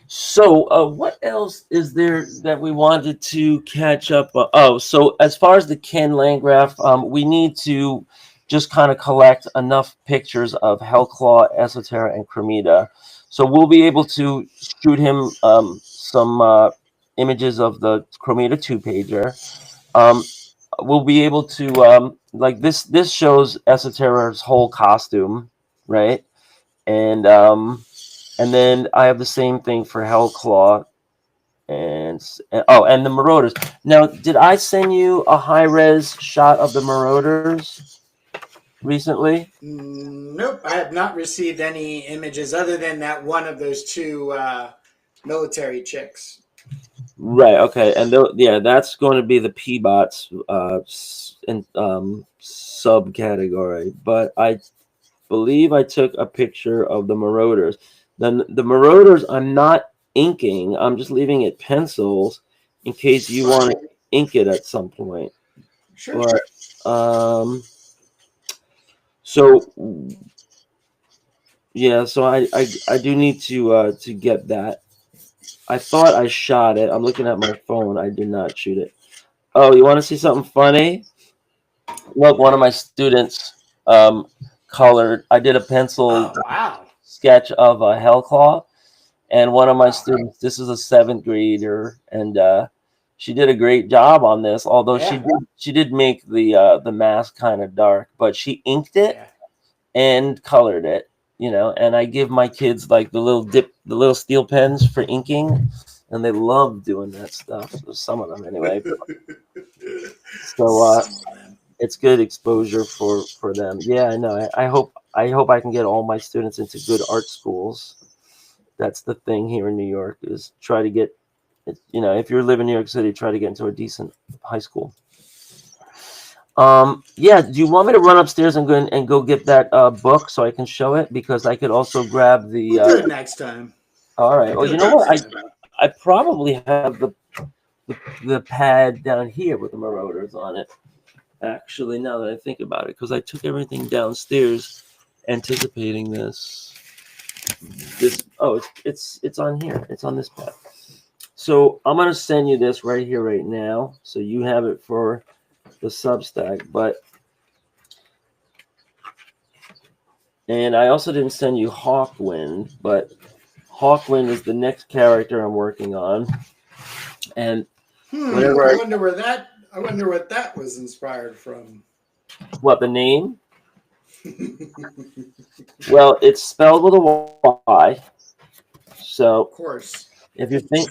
So, what else is there that we wanted to catch up on? Oh, so as far as the Ken Landgraf, we need to just kind of collect enough pictures of Hellclaw, Esoterra, and Cremita. So we'll be able to shoot him some images of the Cremita 2-pager. We'll be able to like this shows Esoterra's whole costume, right? And then I have the same thing for Hellclaw and the Marauders. Now, did I send you a high res shot of the Marauders recently? Nope, I have not received any images other than that one of those two military chicks. Right. Okay. And yeah, that's going to be the P-bots subcategory. But I believe I took a picture of the Marauders. Then the Marauders, I'm not inking. I'm just leaving it pencils in case you want to ink it at some point. Sure. But, so yeah, so I do need to get that. I thought I shot it. I'm looking at my phone. I did not shoot it. Oh, you want to see something funny? Look, one of my students colored. I did a pencil sketch of a Hellclaw, and one of my students. This is a 7th grader, and she did a great job on this. Although she did make the mask kind of dark, but she inked it and colored it. You know, and I give my kids like the little steel pens for inking, and they love doing that stuff. So some of them, anyway. So it's good exposure for them. Yeah, I know. I hope I can get all my students into good art schools. That's the thing here in New York, is try to get, you know, if you live in New York City, try to get into a decent high school. Yeah, do you want me to run upstairs and go get that book so I can show it? Because I could also grab the we'll do it next time. All right. Well, you know what? I probably have the pad down here with the Marauders on it. Actually, now that I think about it, because I took everything downstairs anticipating this. It's on here. It's on this pad. So I'm gonna send you this right here, right now, so you have it for the Substack. And I also didn't send you Hawkwind, but Hawkwind is the next character I'm working on. And I wonder what that was inspired from. What, the name? Well, it's spelled with a Y. So of course, if you think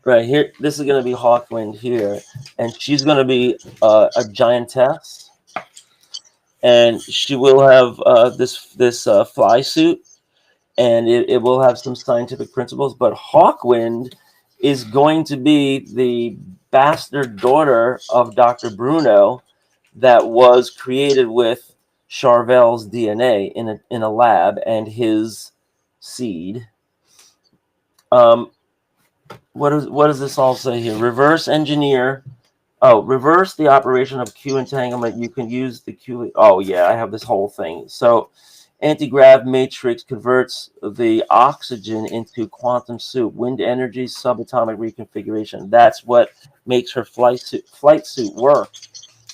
right here, this is going to be Hawkwind here, and she's going to be a giantess, and she will have this fly suit, and it will have some scientific principles. But Hawkwind is going to be the bastard daughter of Dr. Bruno that was created with Charvel's DNA in a lab and his seed. What does this all say here? Reverse engineer. Oh, reverse the operation of Q entanglement. You can use the Q. Oh yeah, I have this whole thing. So anti-grav matrix converts the oxygen into quantum soup. Wind energy subatomic reconfiguration. That's what makes her flight suit work.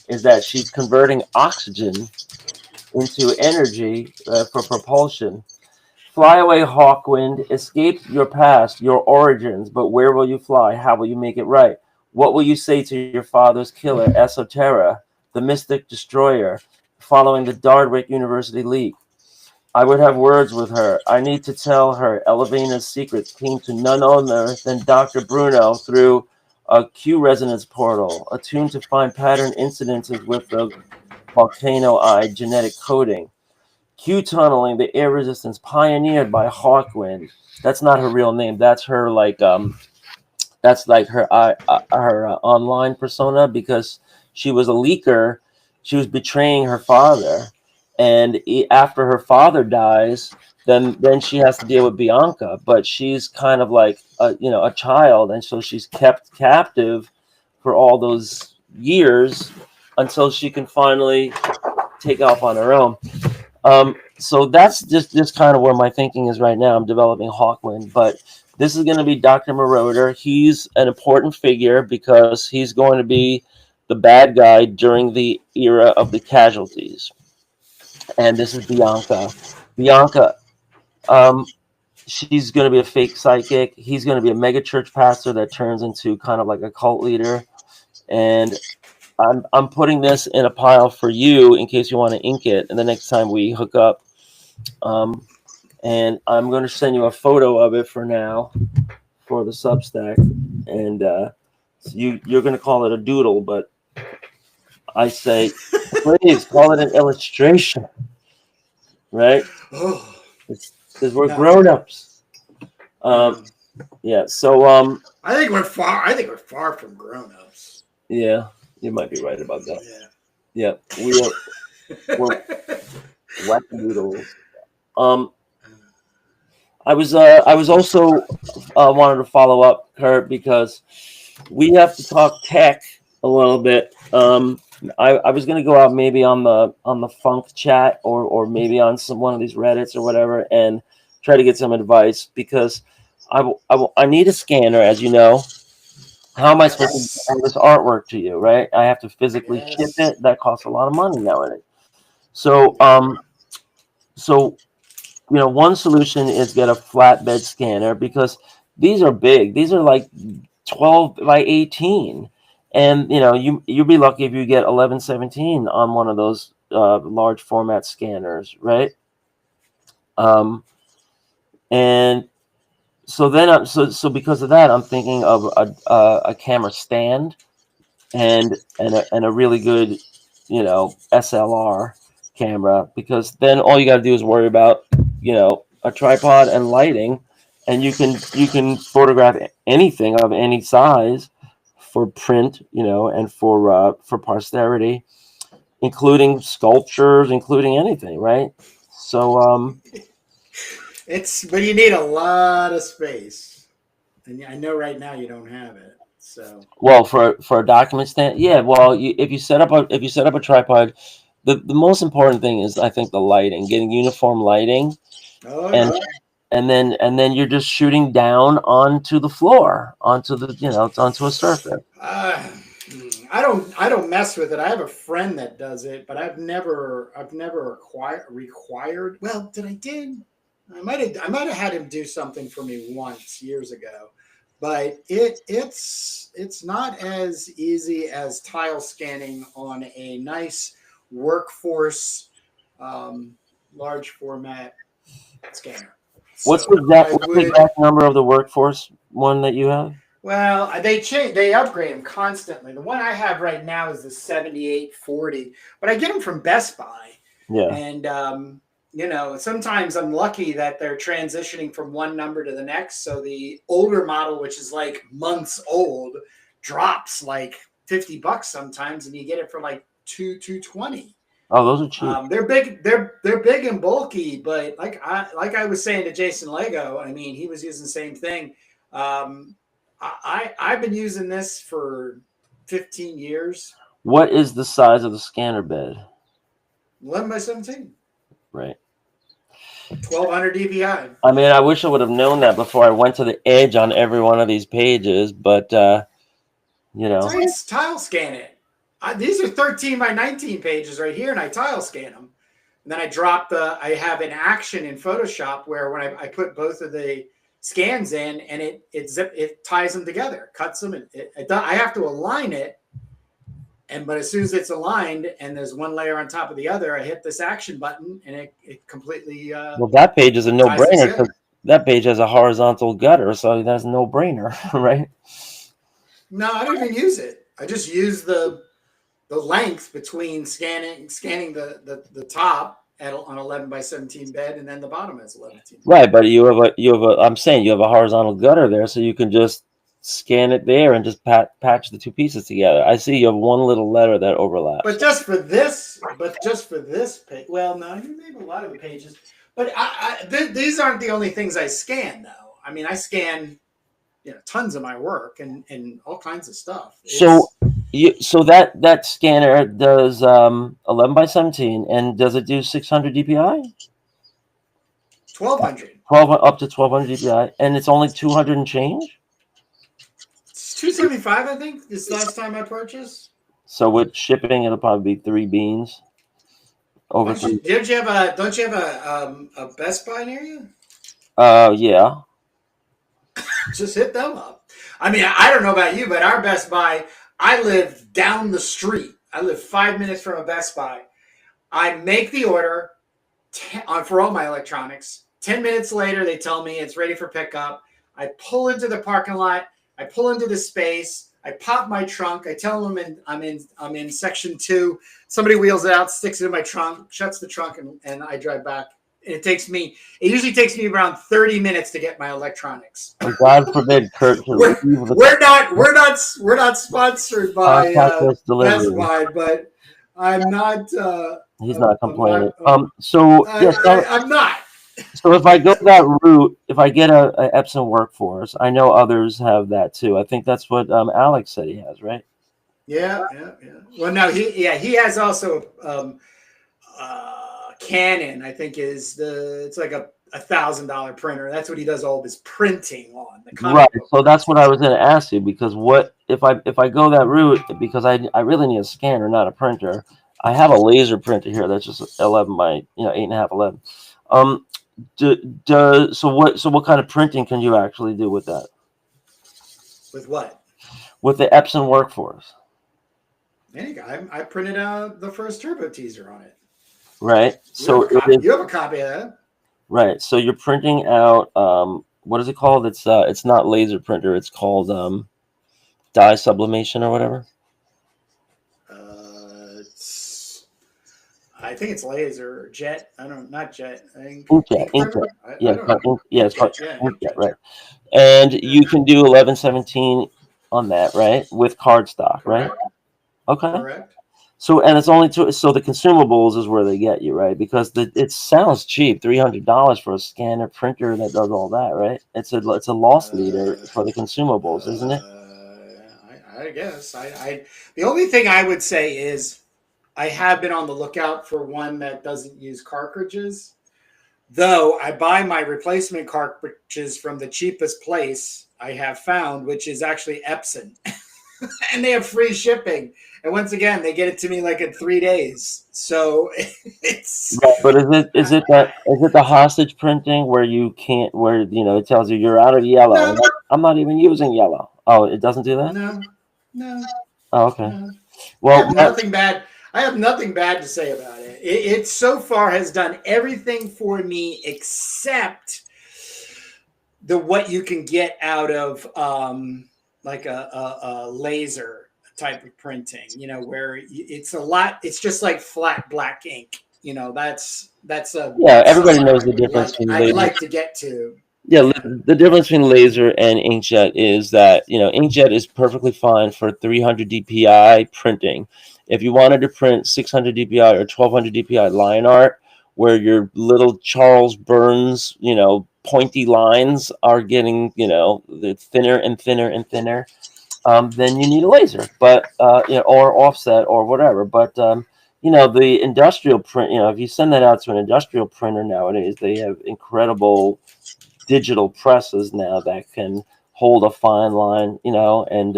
Is that she's converting oxygen into energy for propulsion. Fly away, Hawkwind. Escape your past, your origins. But where will you fly? How will you make it right? What will you say to your father's killer, Esoterra, the mystic destroyer, following the Dardwick University leak? I would have words with her. I need to tell her Elevena's secrets came to none other than Dr. Bruno through a Q resonance portal, attuned to find pattern incidences with the volcano-eye genetic coding. Q tunneling, the air resistance pioneered by Hawkwind. That's not her real name. That's her that's like her online persona, because she was a leaker. She was betraying her father, and after her father dies, then she has to deal with Bianca. But she's kind of like a child, and so she's kept captive for all those years until she can finally take off on her own. So that's just kind of where my thinking is right now. I'm developing Hawkwind, but this is going to be Dr. Marauder. He's an important figure because he's going to be the bad guy during the era of the casualties. and this is Bianca. Bianca, um, she's going to be a fake psychic. He's going to be a mega church pastor that turns into kind of like a cult leader. And I'm putting this in a pile for you in case you want to ink it. And the next time we hook up, and I'm going to send you a photo of it for now for the Substack. And you're going to call it a doodle, but I say, please call it an illustration, right? Oh, Because we're no. grown-ups. Yeah. So I think we're far from grown-ups. yeah, you might be right about that. Yeah. Yeah, we're wackadoodles. I was also wanted to follow up, Kurt, because we have to talk tech a little bit. I was gonna go out maybe on the funk chat or maybe on one of these Reddits or whatever and try to get some advice because I need a scanner, as you know. How am I supposed to send this artwork to you, right? I have to physically ship it. That costs a lot of money nowadays. So so one solution is get a flatbed scanner because these are big. These are like 12 by 18. And you'd be lucky if you get 1117 on one of those large format scanners, right? And so then so because of that, I'm thinking of a camera stand and a really good SLR camera, because then all you got to do is worry about a tripod and lighting, and you can photograph anything of any size for print, and for posterity, including sculptures, including anything, right? So but you need a lot of space, and I know right now you don't have it. So well, for a document stand, yeah. Well, if you set up a tripod, the most important thing is, I think, the lighting, getting uniform lighting, oh and yeah. and then you're just shooting down onto the floor, onto onto a surface. I don't mess with it. I have a friend that does it, but I've never required. Well, I might have had him do something for me once years ago, but it's not as easy as tile scanning on a nice workforce large format scanner. What's So the exact number of the workforce one that you have? Well, they upgrade them constantly. The one I have right now is the 7840, but I get them from Best Buy. Yeah. And sometimes I'm lucky that they're transitioning from one number to the next. So the older model, which is like months old, drops like $50 sometimes, and you get it for like 220. Oh, those are cheap. They're big. They're big and bulky, but like I was saying to Jason Lego, I mean, he was using the same thing. I've been using this for 15 years. What is the size of the scanner bed? 11 by 17. Right. 1200 dpi. I mean, I wish I would have known that before I went to the edge on every one of these pages, but It's tile scan it. These are 13 by 19 pages right here, and I tile scan them. And then I have an action in Photoshop where when I put both of the scans in, and it ties them together, cuts them, and I have to align it. But as soon as it's aligned and there's one layer on top of the other, I hit this action button, and it completely. Well, that page is a no-brainer because that page has a horizontal gutter, so that's a no-brainer, right? No, I don't even use it. I just use the length between scanning the top on 11 by 17 bed, and then the bottom is 11. Right, but I'm saying you have a horizontal gutter there, so you can just scan it there and just patch the two pieces together. I see you have one little letter that overlaps. But just for this page, well, no, you made a lot of the pages. But these aren't the only things I scan, though. I mean, I scan tons of my work and all kinds of stuff. So that scanner does 11 by 17, and does it do 600 dpi? 1200. Up to 1200 dpi, and it's only 200 and change. It's 275, I think. This last time I purchased. So with shipping, it'll probably be 3 beans. over three. Don't you have a Best Buy near you? Yeah. Just hit them up. I mean, I don't know about you, but our Best Buy, I live down the street. I live 5 minutes from a Best Buy. I make the order for all my electronics. 10 minutes later, they tell me it's ready for pickup. I pull into the parking lot. I pull into the space. I pop my trunk. I tell them I'm in section 2. Somebody wheels it out, sticks it in my trunk, shuts the trunk, and I drive back. It usually takes me around 30 minutes to get my electronics. God forbid Kurt to we're, leave the we're not sponsored by contactless delivery. Best Buy, but I'm not. He's not complaining. So I'm not. So if I go that route, if I get a Epson workforce, I know others have that too. I think that's what Alex said he has, right? Yeah. Well, no, he has also Canon. I think it's like a $1,000 printer. That's what he does all of his printing on. Right. So that's what I was going to ask you, because what if I go that route, because I really need a scanner, not a printer. I have a laser printer here that's just 11 by 8.5, 11. So what kind of printing can you actually do with that? With what? With the Epson workforce. I printed out the first turbo teaser on it. Right. You have a copy of that. Right. So you're printing out what is it called? It's not laser printer. It's called dye sublimation or whatever. I think it's laser jet. Not jet. I think inkjet. It's called inkjet, right? And Yeah. you can do 1117 on that, right? With cardstock, right? Okay. Correct. So and it's only so the consumables is where they get you, right? Because it sounds cheap, $300 for a scanner printer that does all that, right? It's a loss leader for the consumables, isn't it? I guess. The only thing I would say is I have been on the lookout for one that doesn't use cartridges. Though I buy my replacement cartridges from the cheapest place I have found, which is actually Epson. And they have free shipping. And once again, they get it to me like in 3 days. So it's right, but is it the hostage printing where it tells you you're out of yellow? No. I'm not even using yellow. Oh, it doesn't do that? No. Oh, okay. No. Well, I have nothing bad to say about it. It so far has done everything for me except what you can get out of like a laser type of printing, where it's just like flat black ink. That's everybody knows the difference between laser. I'd like to get to. Yeah, the difference between laser and inkjet is that inkjet is perfectly fine for 300 dpi printing. If you wanted to print 600 dpi or 1200 dpi line art, where your little Charles Burns, pointy lines are getting, thinner and thinner and thinner, then you need a laser, but or offset or whatever. But the industrial print, if you send that out to an industrial printer nowadays, they have incredible digital presses now that can hold a fine line, and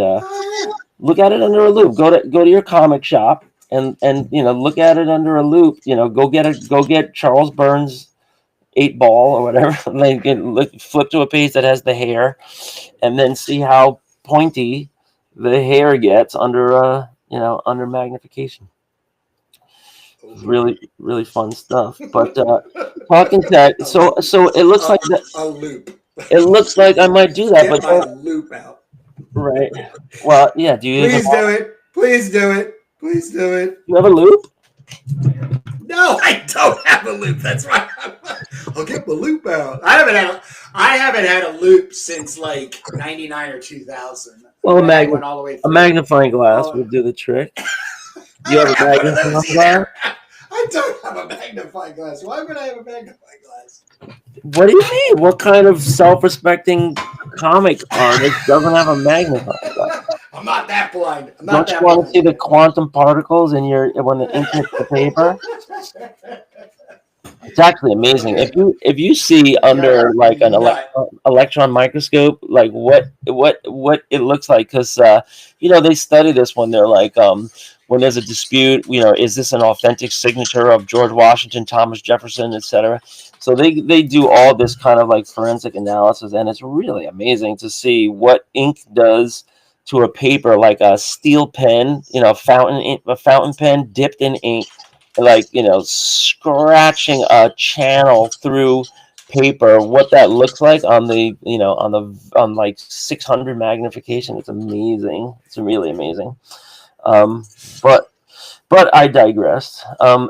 look at it under a loop. Go to your comic shop and look at it under a loop. Go get Charles Burns 8-ball or whatever. Flip to a page that has the hair, and then see how pointy the hair gets under under magnification. Really, really fun stuff. But talking tech, so it looks like a loop. It looks like I might do that, but a loop out. Right. Well, yeah. Do you? Please do it. Please do it. Please do it. You have a loop? No, I don't have a loop. That's right. I'll get the loop out. I haven't had a loop since like 99 or 2000. Well, a magnifying glass would do the trick. You have a magnifying glass? I don't have a magnifying glass. Why would I have a magnifying glass? What do you mean? What kind of self-respecting comic artist doesn't have a magnifying glass? I'm not that blind. Don't you want to see the quantum particles when the ink hits the paper? It's actually amazing. If you see under like an electron microscope, like what it looks like, because they study this when they're like when there's a dispute, is this an authentic signature of George Washington, Thomas Jefferson, etc. So they do all this kind of like forensic analysis, and it's really amazing to see what ink does to a paper, like a steel pen, a fountain pen dipped in ink, like scratching a channel through paper, what that looks like on the on like 600 magnification. It's amazing. It's really amazing. um but I digressed. I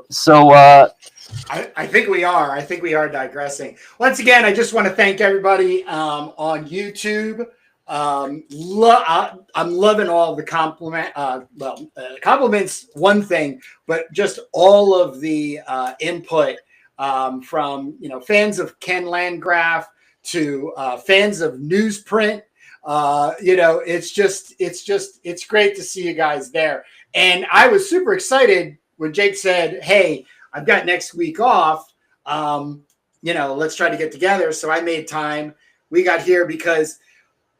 think we are. I think we are digressing. Once again, I just want to thank everybody on YouTube. I'm loving all the compliments, one thing, but just all of the input from fans of Ken Landgraf to fans of newsprint. It's great to see you guys there. And I was super excited when Jake said, "Hey, I've got next week off. Let's try to get together." So I made time. We got here because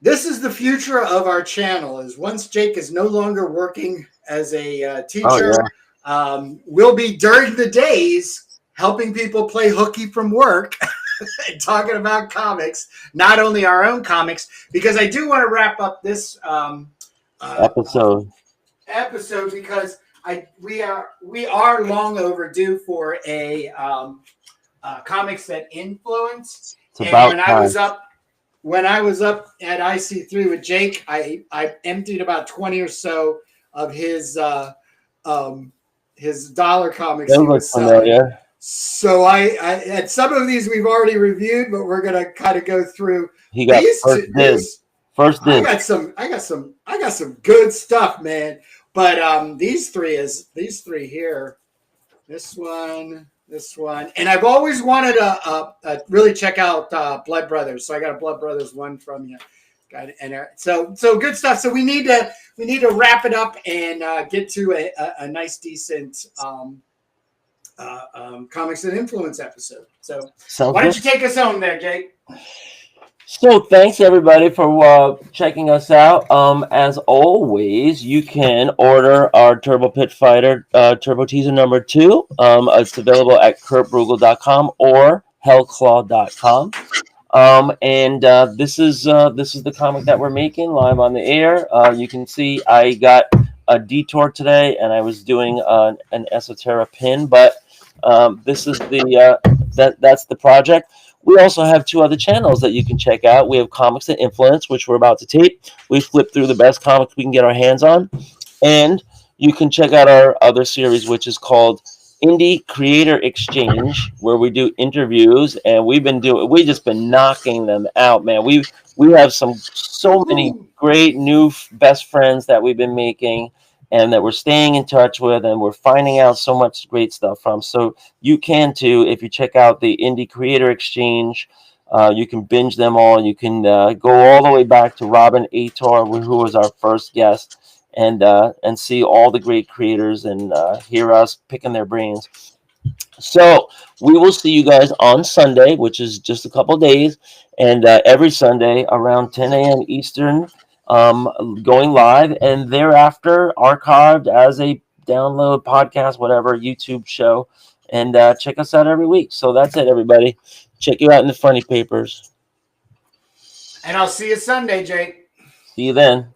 this is the future of our channel. Is once Jake is no longer working as a teacher, we'll be during the days helping people play hooky from work and talking about comics, not only our own comics, because I do want to wrap up this episode because we are long overdue for a comics that influence. It's about when I was up at IC3 with Jake, I emptied about 20 or so of his dollar comics he was selling. So I at some of these we've already reviewed, but we're gonna kind of go through. He got first dibs. I got some good stuff, man. But these three here, this one, and I've always wanted to really check out Blood Brothers. So I got a Blood Brothers one from you. So good stuff. So we need to wrap it up and get to a nice, decent comics and influence episode. So why don't you take us home there, Jake? So thanks everybody for checking us out. As always, you can order our Turbo Pit Fighter Turbo Teaser number 2. It's available at kurtbrugel.com or hellclaw.com. This is the comic that we're making live on the air. You can see I got a detour today, and I was doing an Esoterra pin, but this is that's the project. We also have 2 other channels that you can check out. We have Comics That Influence, which we're about to tape. We flip through the best comics we can get our hands on. And you can check out our other series, which is called Indie Creator Exchange, where we do interviews, and we've just been knocking them out, man. We have so many great new best friends that we've been making and that we're staying in touch with, and we're finding out so much great stuff from. So you can too, if you check out the Indie Creator Exchange. You can binge them all. You can go all the way back to Robin Ator, who was our first guest, and see all the great creators and hear us picking their brains. So we will see you guys on Sunday, which is just a couple days, and every Sunday around 10 a.m. Eastern, going live, and thereafter archived as a download podcast, whatever, YouTube show, and check us out every week. So that's it, everybody. Check you out in the funny papers. And I'll see you Sunday, Jake. See you then.